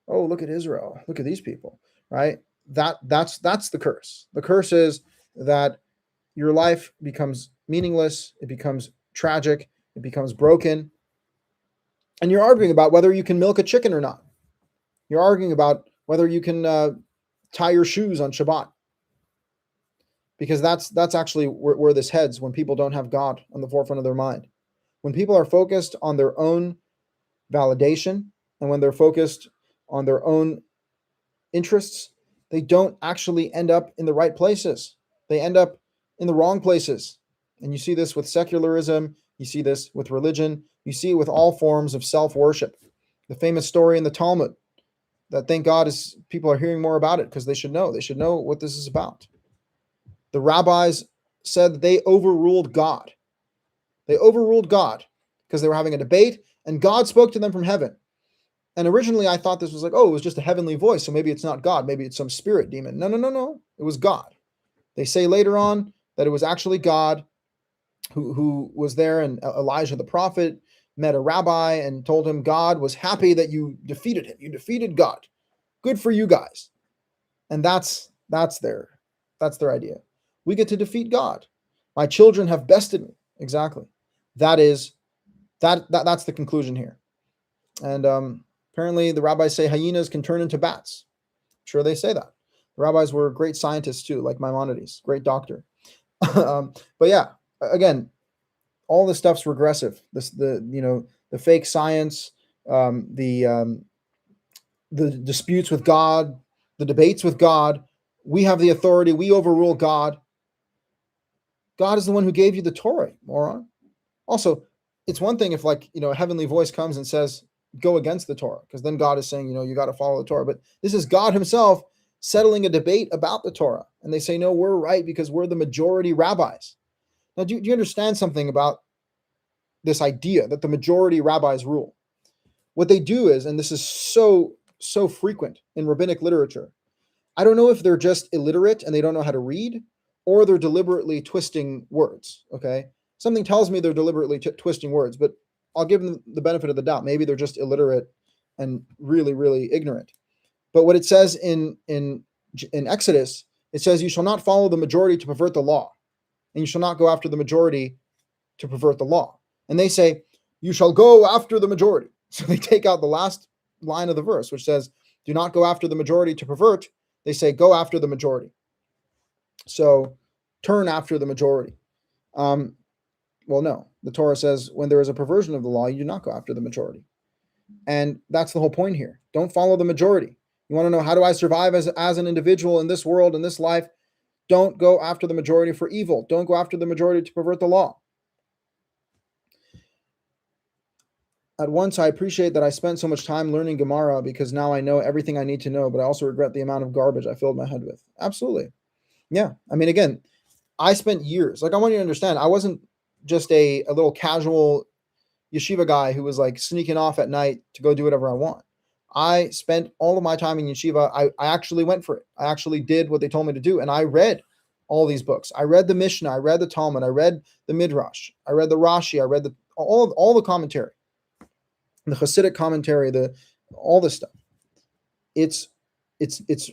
Oh, look at Israel. Look at these people, right? That's the curse. The curse is that your life becomes meaningless. It becomes tragic. It becomes broken. And you're arguing about whether you can milk a chicken or not. You're arguing about whether you can tie your shoes on Shabbat. Because that's actually where this heads when people don't have God on the forefront of their mind. When people are focused on their own validation, and when they're focused on their own interests, they don't actually end up in the right places. They end up in the wrong places. And you see this with secularism. You see this with religion. You see it with all forms of self-worship. The famous story in the Talmud that, thank God, is people are hearing more about it because they should know. They should know what this is about. The rabbis said that they overruled God. They overruled God because they were having a debate, and God spoke to them from heaven. And originally I thought this was like, oh, it was just a heavenly voice, so maybe it's not God. Maybe it's some spirit demon. No. It was God. They say later on that it was actually God who was there, and Elijah the prophet met a rabbi and told him God was happy that you defeated him. You defeated God. Good for you guys. And that's their idea. We get to defeat God. My children have bested me. Exactly. That's the conclusion here. And apparently the rabbis say hyenas can turn into bats. Sure, they say that. The rabbis were great scientists too, like Maimonides, great doctor. But yeah, again, all this stuff's regressive. The fake science, the disputes with God, the debates with God. We have the authority. We overrule God. God is the one who gave you the Torah, moron. Also, it's one thing if a heavenly voice comes and says, go against the Torah, because then God is saying, you got to follow the Torah. But this is God himself settling a debate about the Torah. And they say, no, we're right because we're the majority rabbis. Now, do you understand something about this idea that the majority rabbis rule? What they do is, and this is so frequent in rabbinic literature, I don't know if they're just illiterate and they don't know how to read, or they're deliberately twisting words, okay? Something tells me they're deliberately twisting words, but I'll give them the benefit of the doubt. Maybe they're just illiterate and really, really ignorant. But what it says in Exodus, it says, you shall not follow the majority to pervert the law, and you shall not go after the majority to pervert the law. And they say, you shall go after the majority. So they take out the last line of the verse, which says, do not go after the majority to pervert. They say, go after the majority. So turn after the majority. Well, no. The Torah says when there is a perversion of the law, you do not go after the majority. And that's the whole point here. Don't follow the majority. You want to know, how do I survive as an individual in this world, in this life? Don't go after the majority for evil. Don't go after the majority to pervert the law. At once, I appreciate that I spent so much time learning Gemara because now I know everything I need to know, but I also regret the amount of garbage I filled my head with. Absolutely. Yeah. I mean, again, I spent years. I want you to understand, I wasn't just a little casual yeshiva guy who was sneaking off at night to go do whatever I want. I spent all of my time in yeshiva. I actually went for it. I actually did what they told me to do. And I read all these books. I read the Mishnah. I read the Talmud. I read the Midrash. I read the Rashi. I read all the commentary, the Hasidic commentary, all this stuff. It's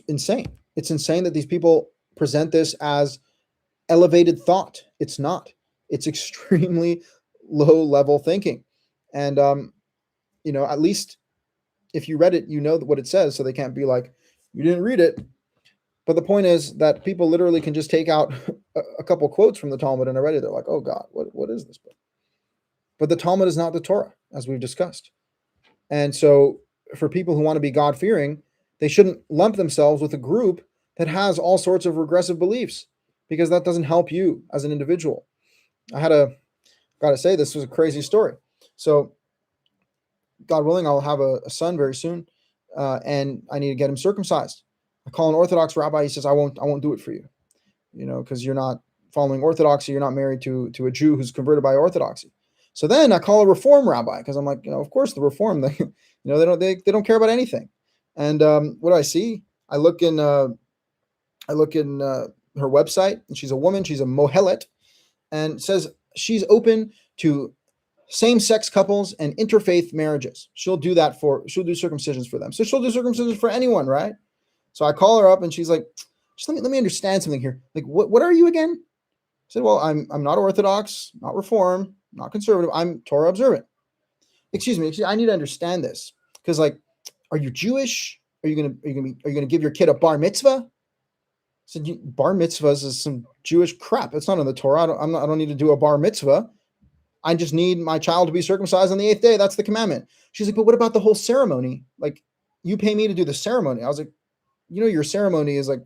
insane. It's insane that these people present this as elevated thought. It's not. It's extremely low level thinking. And, at least if you read it, you know what it says. So they can't be like, you didn't read it. But the point is that people literally can just take out a couple quotes from the Talmud and already they're like, oh God, what is this book? But the Talmud is not the Torah, as we've discussed. And so for people who want to be God-fearing, they shouldn't lump themselves with a group that has all sorts of regressive beliefs, because that doesn't help you as an individual. Gotta say, this was a crazy story. So God willing, I'll have a son very soon, and I need to get him circumcised. I call an Orthodox rabbi. He says, I won't do it for you, because you're not following Orthodoxy. You're not married to a Jew who's converted by Orthodoxy. So then I call a Reform rabbi, because I'm like, of course the Reform, they don't care about anything. And what do I see? I look in her website, and she's a woman. She's a Mohelet, and says she's open to same-sex couples and interfaith marriages. She'll do circumcisions for them. So she'll do circumcisions for anyone, right? So I call her up, and she's like, just let me understand something here. Like, what are you again? I said, well, I'm not Orthodox, not Reform, not conservative. I'm Torah observant. Excuse me, I need to understand this, because, like, are you Jewish? Are you gonna give your kid a bar mitzvah? I said, bar mitzvahs is some Jewish crap. It's not in the Torah. I don't need to do a bar mitzvah. I just need my child to be circumcised on the 8th day. That's the commandment. She's like, but what about the whole ceremony? Like, you pay me to do the ceremony. I was like, your ceremony is like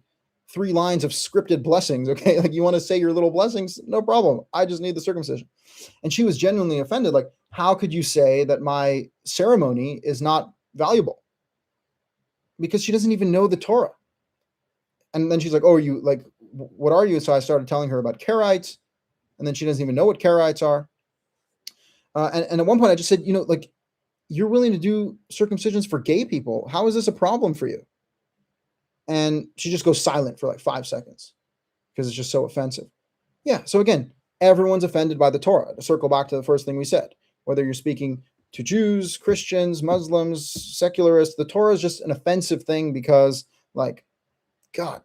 3 lines of scripted blessings. Okay. Like, you want to say your little blessings? No problem. I just need the circumcision. And she was genuinely offended. Like, how could you say that my ceremony is not valuable? Because she doesn't even know the Torah. And then she's like, oh, what are you? So I started telling her about Karaites, and then she doesn't even know what Karaites are. And at one point I just said, like, you're willing to do circumcisions for gay people. How is this a problem for you? And she just goes silent for like 5 seconds because it's just so offensive. Yeah. So again, everyone's offended by the Torah. To circle back to the first thing we said, whether you're speaking to Jews, Christians, Muslims, secularists, the Torah is just an offensive thing because, like, God,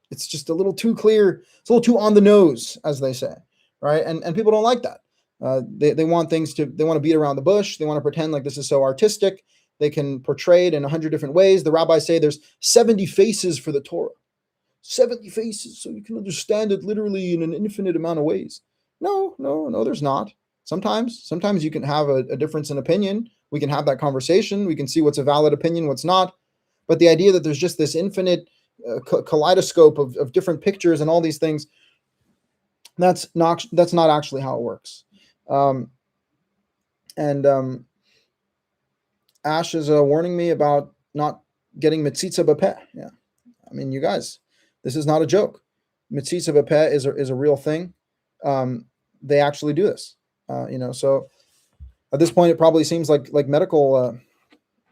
it's just a little too clear. It's a little too on the nose, as they say, right? And people don't like that. They want they want to beat around the bush. They want to pretend like this is so artistic. They can portray it in 100 different ways. The rabbis say there's 70 faces for the Torah. 70 faces, so you can understand it literally in an infinite amount of ways. No, there's not. Sometimes you can have a difference in opinion. We can have that conversation. We can see what's a valid opinion, what's not. But the idea that there's just this infinite kaleidoscope of different pictures and all these things, that's not actually how it works. Ash is warning me about not getting mitzitza b'peh. Yeah, I mean, you guys, this is not a joke. Mitzitza b'peh is a real thing. They actually do this. So at this point, it probably seems like medical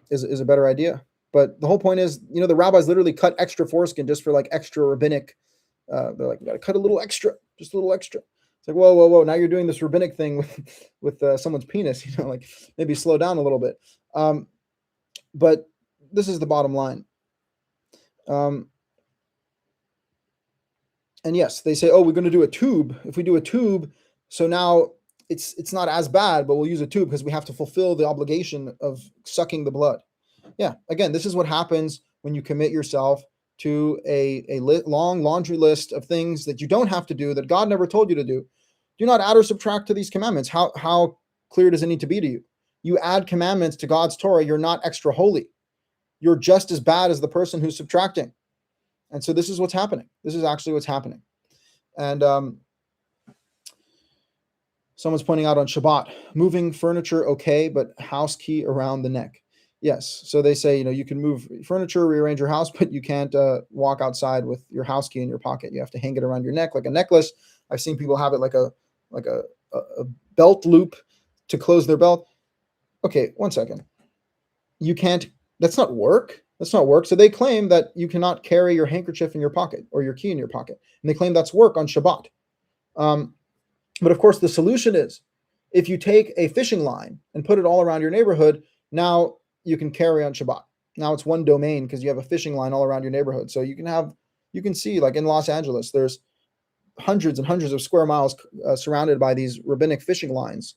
is a better idea. But the whole point is, the rabbis literally cut extra foreskin just for like extra rabbinic. They're like, we got to cut a little extra, just a little extra. It's like, whoa. Now you're doing this rabbinic thing with someone's penis, like maybe slow down a little bit. But this is the bottom line. And yes, they say, oh, we're going to do a tube. If we do a tube, so now it's not as bad, but we'll use a tube because we have to fulfill the obligation of sucking the blood. Yeah. Again, this is what happens when you commit yourself to a long laundry list of things that you don't have to do, that God never told you to do. Do not add or subtract to these commandments. How clear does it need to be to you? You add commandments to God's Torah, you're not extra holy. You're just as bad as the person who's subtracting. And so this is what's happening. This is actually what's happening. And someone's pointing out on Shabbat, moving furniture okay, but house key around the neck. Yes. So they say, you can move furniture, rearrange your house, but you can't walk outside with your house key in your pocket. You have to hang it around your neck like a necklace. I've seen people have it like a belt loop to close their belt. Okay, 1 second. You can't, that's not work. That's not work. So they claim that you cannot carry your handkerchief in your pocket or your key in your pocket. And they claim that's work on Shabbat. But of course, the solution is if you take a fishing line and put it all around your neighborhood, now you can carry on Shabbat. Now it's one domain because you have a fishing line all around your neighborhood. So you can see, like in Los Angeles, there's hundreds and hundreds of square miles surrounded by these rabbinic fishing lines,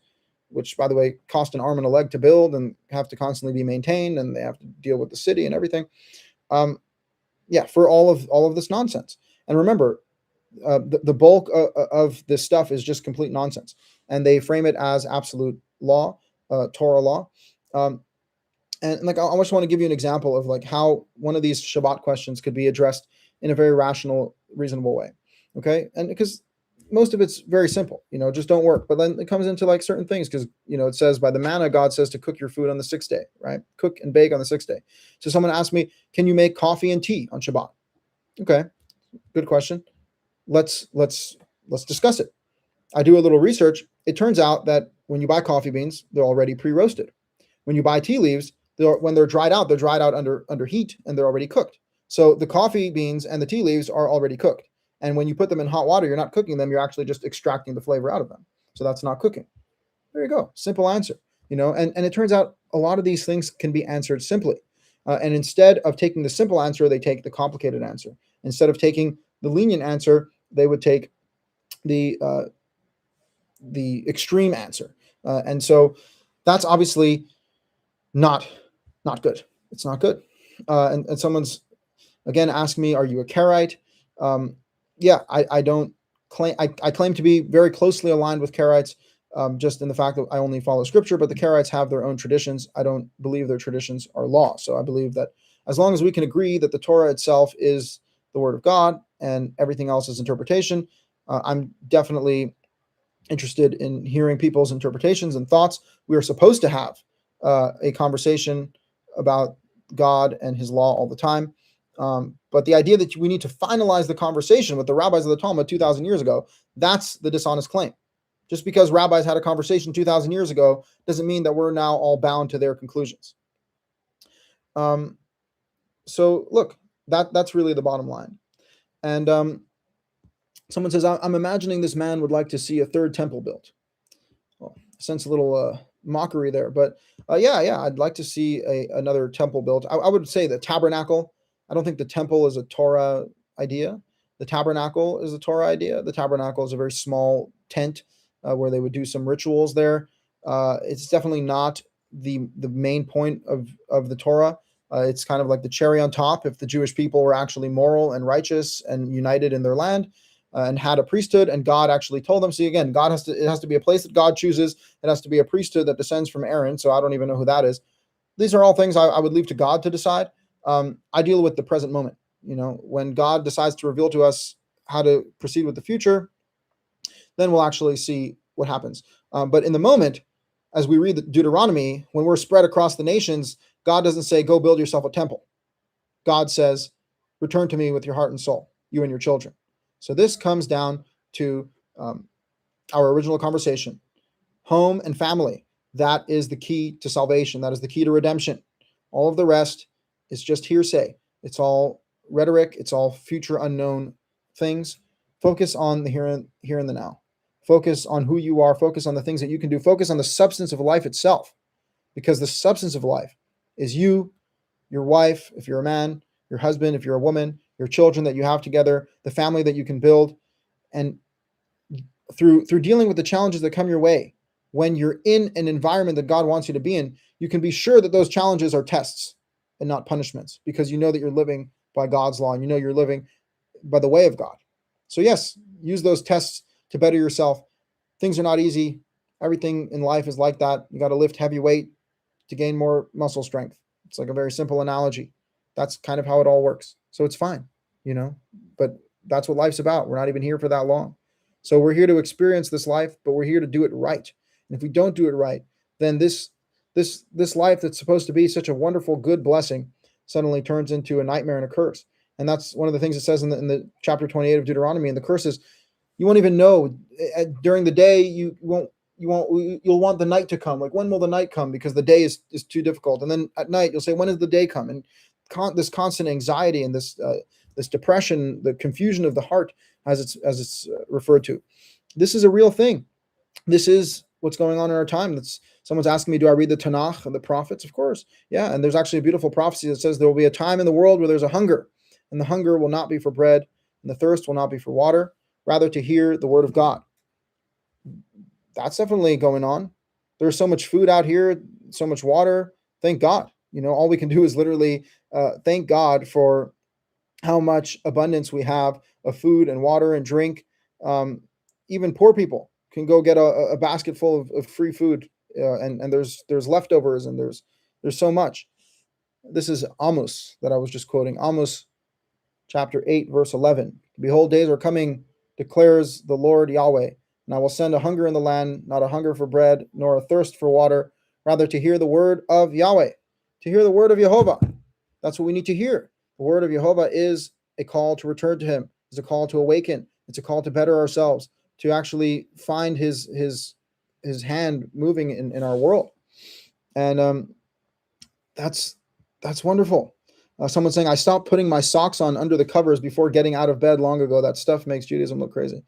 which, by the way, cost an arm and a leg to build and have to constantly be maintained, and they have to deal with the city and everything. yeah, for all of this nonsense. And remember, the bulk of this stuff is just complete nonsense, and they frame it as absolute law, Torah law. Um, and like I just want to give you an example of like how one of these Shabbat questions could be addressed in a very rational, reasonable way. Okay, and because most of it's very simple, just don't work. But then it comes into like certain things because it says by the manna, God says to cook your food on the sixth day, right? Cook and bake on the sixth day. So someone asked me, can you make coffee and tea on Shabbat? Okay, good question. Let's discuss it. I do a little research. It turns out that when you buy coffee beans, they're already pre-roasted. When you buy tea leaves, when they're dried out under heat and they're already cooked. So the coffee beans and the tea leaves are already cooked. And when you put them in hot water, you're not cooking them, you're actually just extracting the flavor out of them. So that's not cooking. There you go. Simple answer. And it turns out a lot of these things can be answered simply. And instead of taking the simple answer, they take the complicated answer. Instead of taking the lenient answer, they would take the extreme answer. And so that's obviously not good. It's not good. And someone's again asked me, "Are you a Karaite?" Yeah, I don't claim. I claim to be very closely aligned with Karaites, just in the fact that I only follow Scripture. But the Karaites have their own traditions. I don't believe their traditions are law. So I believe that as long as we can agree that the Torah itself is the Word of God and everything else is interpretation, I'm definitely interested in hearing people's interpretations and thoughts. We are supposed to have a conversation about God and His law all the time. But the idea that we need to finalize the conversation with the rabbis of the Talmud 2,000 years ago, that's the dishonest claim. Just because rabbis had a conversation 2,000 years ago doesn't mean that we're now all bound to their conclusions. So look, that's really the bottom line. And someone says, I'm imagining this man would like to see a third temple built. Well, I sense a little mockery there, but yeah, I'd like to see another temple built. I would say the tabernacle. I don't think the temple is a Torah idea. The tabernacle is a Torah idea. The tabernacle is a very small tent where they would do some rituals there. It's definitely not the main point of the Torah. It's kind of like the cherry on top if the Jewish people were actually moral and righteous and united in their land. And had a priesthood, and God actually told them. See, again, it has to be a place that God chooses. It has to be a priesthood that descends from Aaron. So I don't even know who that is. These are all things I would leave to God to decide. I deal with the present moment. When God decides to reveal to us how to proceed with the future, then we'll actually see what happens. But in the moment, as we read the Deuteronomy, when we're spread across the nations, God doesn't say, go build yourself a temple. God says, return to me with your heart and soul, you and your children. So this comes down to our original conversation. Home and family, that is the key to salvation. That is the key to redemption. All of the rest is just hearsay. It's all rhetoric. It's all future unknown things. Focus on the here and the now. Focus on who you are. Focus on the things that you can do. Focus on the substance of life itself, because the substance of life is you, your wife, if you're a man, your husband, if you're a woman, your children that you have together, the family that you can build. And through dealing with the challenges that come your way, when you're in an environment that God wants you to be in, you can be sure that those challenges are tests and not punishments, because you know that you're living by God's law and you know you're living by the way of God. So yes, use those tests to better yourself. Things are not easy. Everything in life is like that. You got to lift heavy weight to gain more muscle strength. It's like a very simple analogy. That's kind of how it all works. So it's fine, but that's what life's about. We're not even here for that long. So we're here to experience this life, but we're here to do it right. And if we don't do it right, then this life that's supposed to be such a wonderful, good blessing suddenly turns into a nightmare and a curse. And that's one of the things it says in the chapter 28 of Deuteronomy. And the curse is, you won't even know during the day. You'll want the night to come. Like, when will the night come? Because the day is too difficult. And then at night you'll say, when is the day come? And this constant anxiety and this depression, the confusion of the heart, as it's referred to. This is a real thing. This is what's going on in our time. Someone's asking me, do I read the Tanakh and the prophets? Of course. Yeah. And there's actually a beautiful prophecy that says there will be a time in the world where there's a hunger, and the hunger will not be for bread, and the thirst will not be for water, rather to hear the word of God. That's definitely going on. There's so much food out here, so much water. Thank God. All we can do is literally thank God for how much abundance we have of food and water and drink. Even poor people can go get a basket full of free food, and there's leftovers, and there's so much. This is Amos that I was just quoting. Amos chapter 8, verse 11. Behold, days are coming, declares the Lord Yahweh, and I will send a hunger in the land, not a hunger for bread, nor a thirst for water, rather to hear the word of Yahweh, to hear the word of Jehovah. That's what we need to hear. The word of Jehovah is a call to return to him. It's a call to awaken. It's a call to better ourselves, to actually find his hand moving in our world. And that's wonderful. Someone saying, I stopped putting my socks on under the covers before getting out of bed long ago. That stuff makes Judaism look crazy.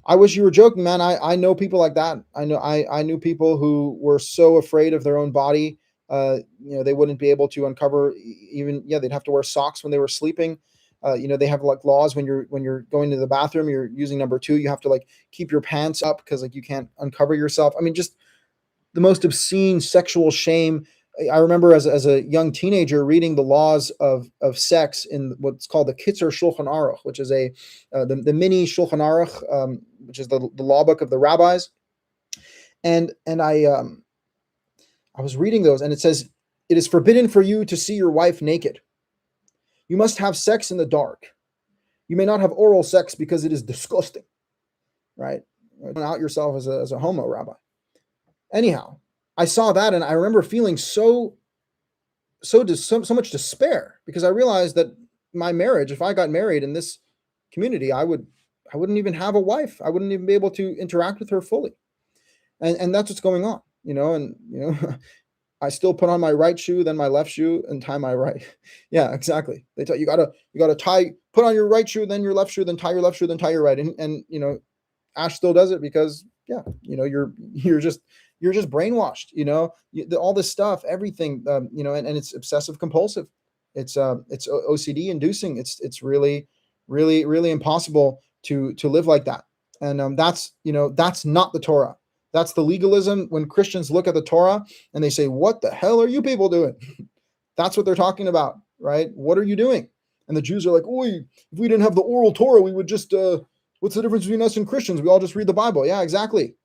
I wish you were joking, man. I know people like that. I knew people who were so afraid of their own body. They wouldn't be able to uncover they'd have to wear socks when they were sleeping. They have like laws when you're going to the bathroom, you're using number 2, you have to like keep your pants up because like you can't uncover yourself. I mean, just the most obscene sexual shame. I remember as a young teenager reading the laws of sex in what's called the Kitzur Shulchan Aruch, which is the mini Shulchan Aruch, which is the law book of the rabbis. And I was reading those, and it says, it is forbidden for you to see your wife naked. You must have sex in the dark. You may not have oral sex because it is disgusting, right? Don't out yourself as a homo, rabbi. Anyhow, I saw that, and I remember feeling so much despair, because I realized that my marriage, if I got married in this community, I wouldn't even have a wife. I wouldn't even be able to interact with her fully. And that's what's going on, and I still put on my right shoe, then my left shoe, and tie my right. Yeah, exactly. They tell you gotta put on your right shoe, then your left shoe, then tie your left shoe, then tie your right. And Ash still does it because you're just brainwashed. All this stuff, everything. And it's obsessive compulsive. It's OCD inducing. It's really, really, really impossible to live like that. And that's not the Torah. That's the legalism. When Christians look at the Torah and they say, what the hell are you people doing? That's what they're talking about, right? What are you doing? And the Jews are like, oi, if we didn't have the oral Torah, we would just, what's the difference between us and Christians? We all just read the Bible. Yeah, exactly.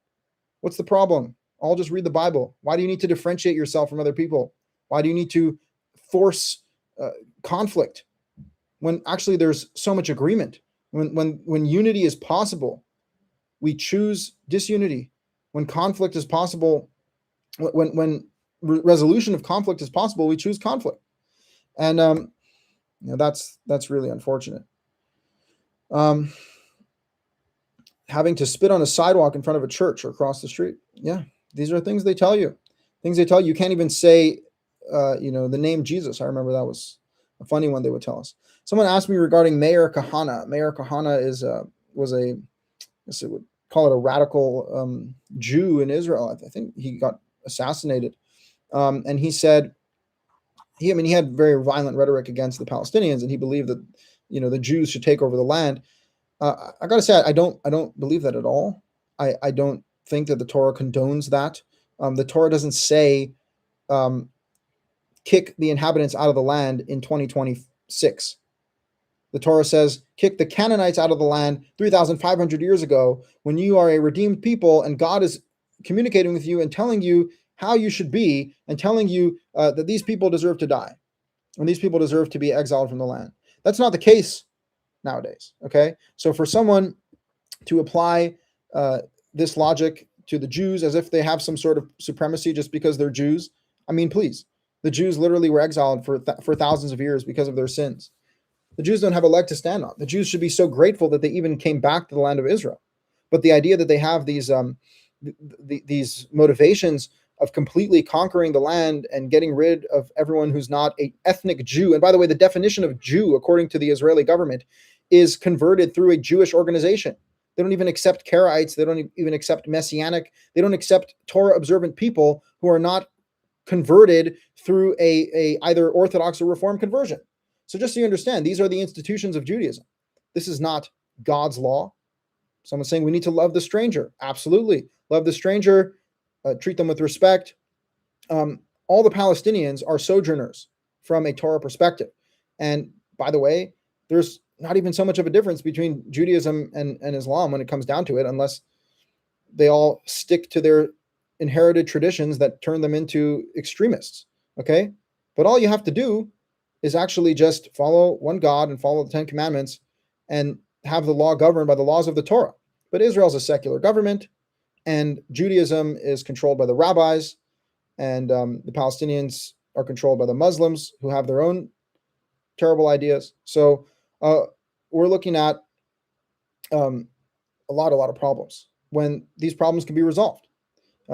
What's the problem? All just read the Bible. Why do you need to differentiate yourself from other people? Why do you need to force conflict when actually there's so much agreement? When unity is possible, we choose disunity. When conflict is possible, when resolution of conflict is possible, we choose conflict. And that's really unfortunate. Having to spit on a sidewalk in front of a church or across the street. Yeah, these are things they tell you. Things they tell you. You can't even say, the name Jesus. I remember that was a funny one they would tell us. Someone asked me regarding Meir Kahane. Meir Kahane was a, I guess it would call it a radical Jew in Israel. I think he got assassinated. And he said, he had very violent rhetoric against the Palestinians, and he believed that, the Jews should take over the land. I got to say, I don't believe that at all. I don't think that the Torah condones that. The Torah doesn't say kick the inhabitants out of the land in 2026. The Torah says, kick the Canaanites out of the land 3,500 years ago, when you are a redeemed people and God is communicating with you and telling you how you should be, and telling you that these people deserve to die and these people deserve to be exiled from the land. That's not the case nowadays. Okay. So for someone to apply this logic to the Jews as if they have some sort of supremacy just because they're Jews, I mean, please, the Jews literally were exiled for thousands of years because of their sins. The Jews don't have a leg to stand on. The Jews should be so grateful that they even came back to the land of Israel. But the idea that they have these motivations of completely conquering the land and getting rid of everyone who's not an ethnic Jew. And by the way, the definition of Jew, according to the Israeli government, is converted through a Jewish organization. They don't even accept Karaites. They don't even accept Messianic. They don't accept Torah observant people who are not converted through a either Orthodox or Reform conversion. So just so you understand, these are the institutions of Judaism. This is not God's law. Someone's saying we need to love the stranger. Absolutely. Love the stranger. Treat them with respect. All the Palestinians are sojourners from a Torah perspective. And by the way, there's not even so much of a difference between Judaism and Islam when it comes down to it, unless they all stick to their inherited traditions that turn them into extremists. Okay? But all you have to do is actually just follow one God and follow the Ten Commandments and have the law governed by the laws of the Torah. But Israel's a secular government, and Judaism is controlled by the rabbis, and the Palestinians are controlled by the Muslims, who have their own terrible ideas. So we're looking at a lot of problems, when these problems can be resolved.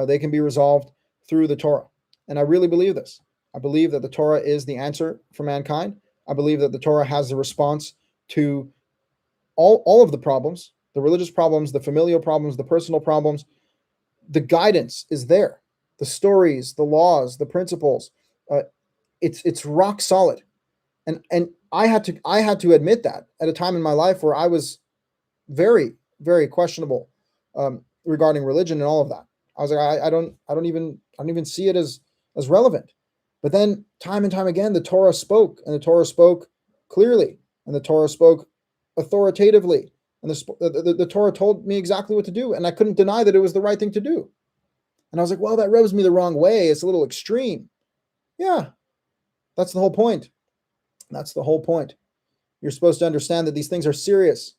They can be resolved through the Torah. And I really believe this. I believe that the Torah is the answer for mankind. I believe that the Torah has the response to all of the problems, the religious problems, the familial problems, the personal problems. The guidance is there. The stories, the laws, the principles. It's rock solid. And I had to admit that at a time in my life where I was very, very questionable regarding religion and all of that. I was like, I don't even see it as relevant. But then time and time again, the Torah spoke, and the Torah spoke clearly, and the Torah spoke authoritatively, and the Torah told me exactly what to do, and I couldn't deny that it was the right thing to do. And I was like, well, that rubs me the wrong way. It's a little extreme. Yeah, that's the whole point. That's the whole point. You're supposed to understand that these things are serious.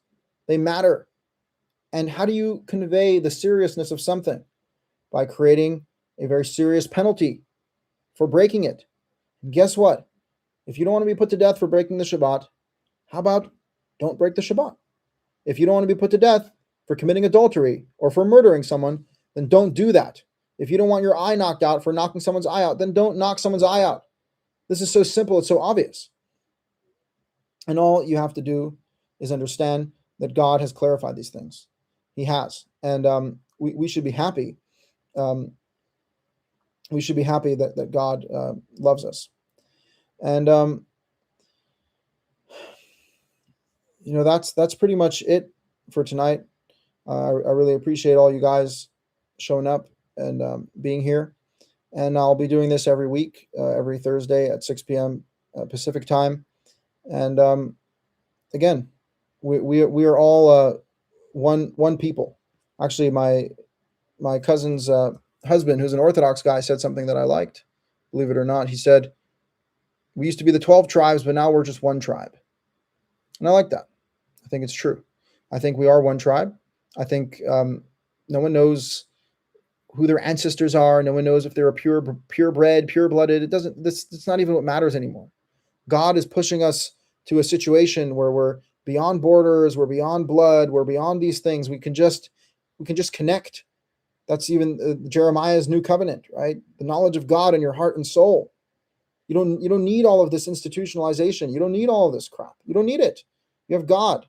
They matter. And how do you convey the seriousness of something? By creating a very serious penalty for breaking it. And guess what? If you don't want to be put to death for breaking the Shabbat, how about don't break the Shabbat? If you don't want to be put to death for committing adultery or for murdering someone, then don't do that. If you don't want your eye knocked out for knocking someone's eye out, then don't knock someone's eye out. This is so simple. It's so obvious. And all you have to do is understand that God has clarified these things. He has. And we should be happy. We should be happy that God loves us. And, that's pretty much it for tonight. I really appreciate all you guys showing up and being here. And I'll be doing this every week, every Thursday at 6 p.m. Pacific time. And again, we are all one people. Actually, my cousin's husband, who's an Orthodox guy, said something that I liked. Believe it or not, he said, "We used to be the 12 tribes, but now we're just one tribe." And I like that. I think it's true. I think we are one tribe. I think no one knows who their ancestors are. No one knows if they're purebred, pure-blooded. It's not even what matters anymore. God is pushing us to a situation where we're beyond borders, we're beyond blood, we're beyond these things. We can just connect. That's even Jeremiah's new covenant, right? The knowledge of God in your heart and soul. You don't need all of this institutionalization. You don't need all of this crap. You don't need it. You have God.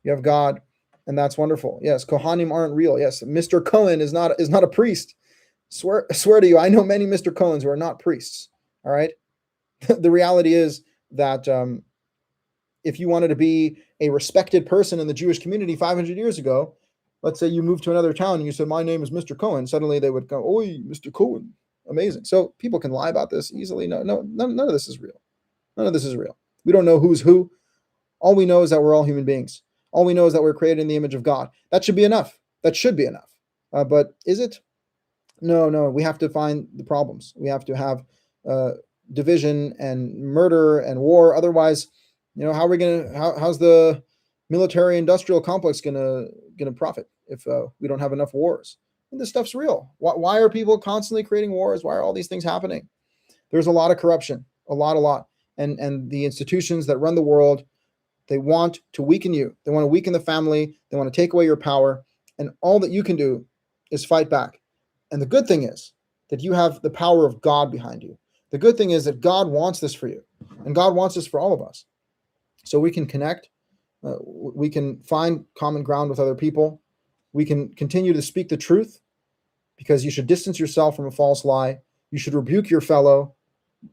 You have God, and that's wonderful. Yes, Kohanim aren't real. Yes, Mr. Cohen is not a priest. Swear to you, I know many Mr. Cohens who are not priests. All right. The reality is that if you wanted to be a respected person in the Jewish community 500 years ago, let's say you moved to another town and you said, "My name is Mr. Cohen," suddenly they would go, "Oi, Mr. Cohen." Amazing. So people can lie about this easily. No, none of this is real. None of this is real. We don't know who's who. All we know is that we're all human beings. All we know is that we're created in the image of God. That should be enough. That should be enough. But is it? No. We have to find the problems. We have to have division and murder and war. Otherwise, how are we how's the military-industrial complex gonna profit if we don't have enough wars? And this stuff's real. Why are people constantly creating wars? Why are all these things happening? There's a lot of corruption, a lot. And the institutions that run the world, they want to weaken you. They want to weaken the family. They want to take away your power. And all that you can do is fight back. And the good thing is that you have the power of God behind you. The good thing is that God wants this for you. And God wants this for all of us. So we can connect. We can find common ground with other people. We can continue to speak the truth, because you should distance yourself from a false lie. You should rebuke your fellow.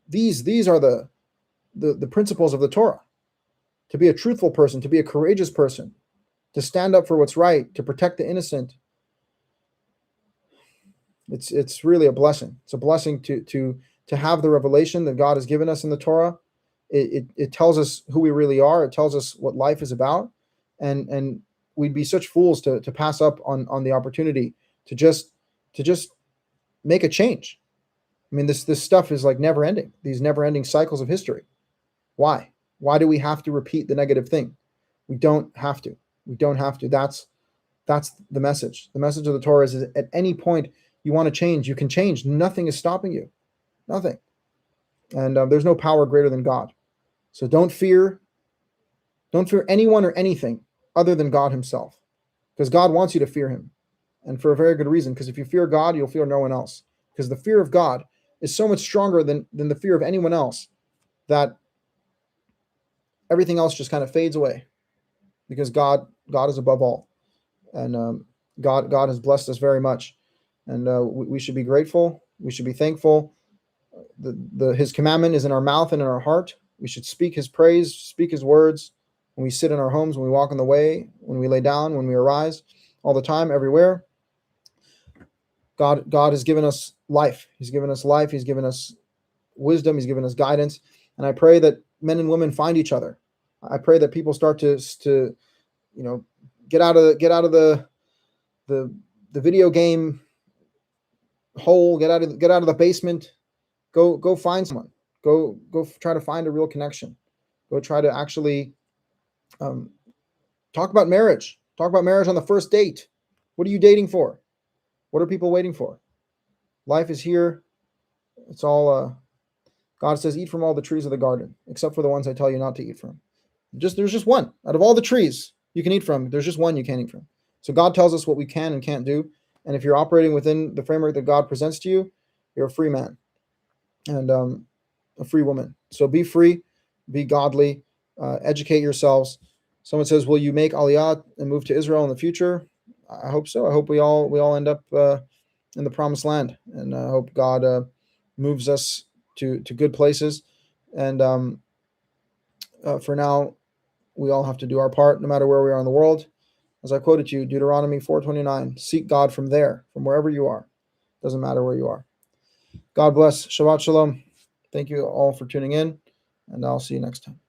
These are the principles of the Torah. To be a truthful person, to be a courageous person, to stand up for what's right, to protect the innocent. It's really a blessing. It's a blessing to have the revelation that God has given us in the Torah. It tells us who we really are. It tells us what life is about, and we'd be such fools to pass up on the opportunity to just make a change. I mean, this stuff is like never ending. These never ending cycles of history. Why? Why do we have to repeat the negative thing? We don't have to. We don't have to. That's the message. The message of the Torah is at any point you want to change, you can change. Nothing is stopping you. Nothing. And there's no power greater than God. So don't fear anyone or anything other than God himself, because God wants you to fear him, and for a very good reason. Because if you fear God, you'll fear no one else, because the fear of God is so much stronger than the fear of anyone else, that everything else just kind of fades away, because God is above all, and God has blessed us very much, and we should be grateful. We should be thankful. His commandment is in our mouth and in our heart. We should speak his praise, speak his words when we sit in our homes, when we walk on the way, when we lay down, when we arise, all the time, everywhere. God has given us life. He's given us life. He's given us wisdom. He's given us guidance. And I pray that men and women find each other. I pray that people start to get out of the video game hole, get out of the basement. Go find someone. Go try to find a real connection. Go try to actually talk about marriage. Talk about marriage on the first date. What are you dating for? What are people waiting for? Life is here. It's all God says, eat from all the trees of the garden, except for the ones I tell you not to eat from. There's just one. Out of all the trees you can eat from, there's just one you can't eat from. So God tells us what we can and can't do. And if you're operating within the framework that God presents to you, you're a free man and a free woman. So be free, be godly, educate yourselves. Someone says, will you make Aliyah and move to Israel in the future? I hope so. I hope we all end up in the promised land, and I hope God moves us to good places. And for now, we all have to do our part, no matter where we are in the world. As I quoted you, Deuteronomy 4:29, seek God from there, from wherever you are. Doesn't matter where you are. God bless. Shabbat shalom. Thank you all for tuning in, and I'll see you next time.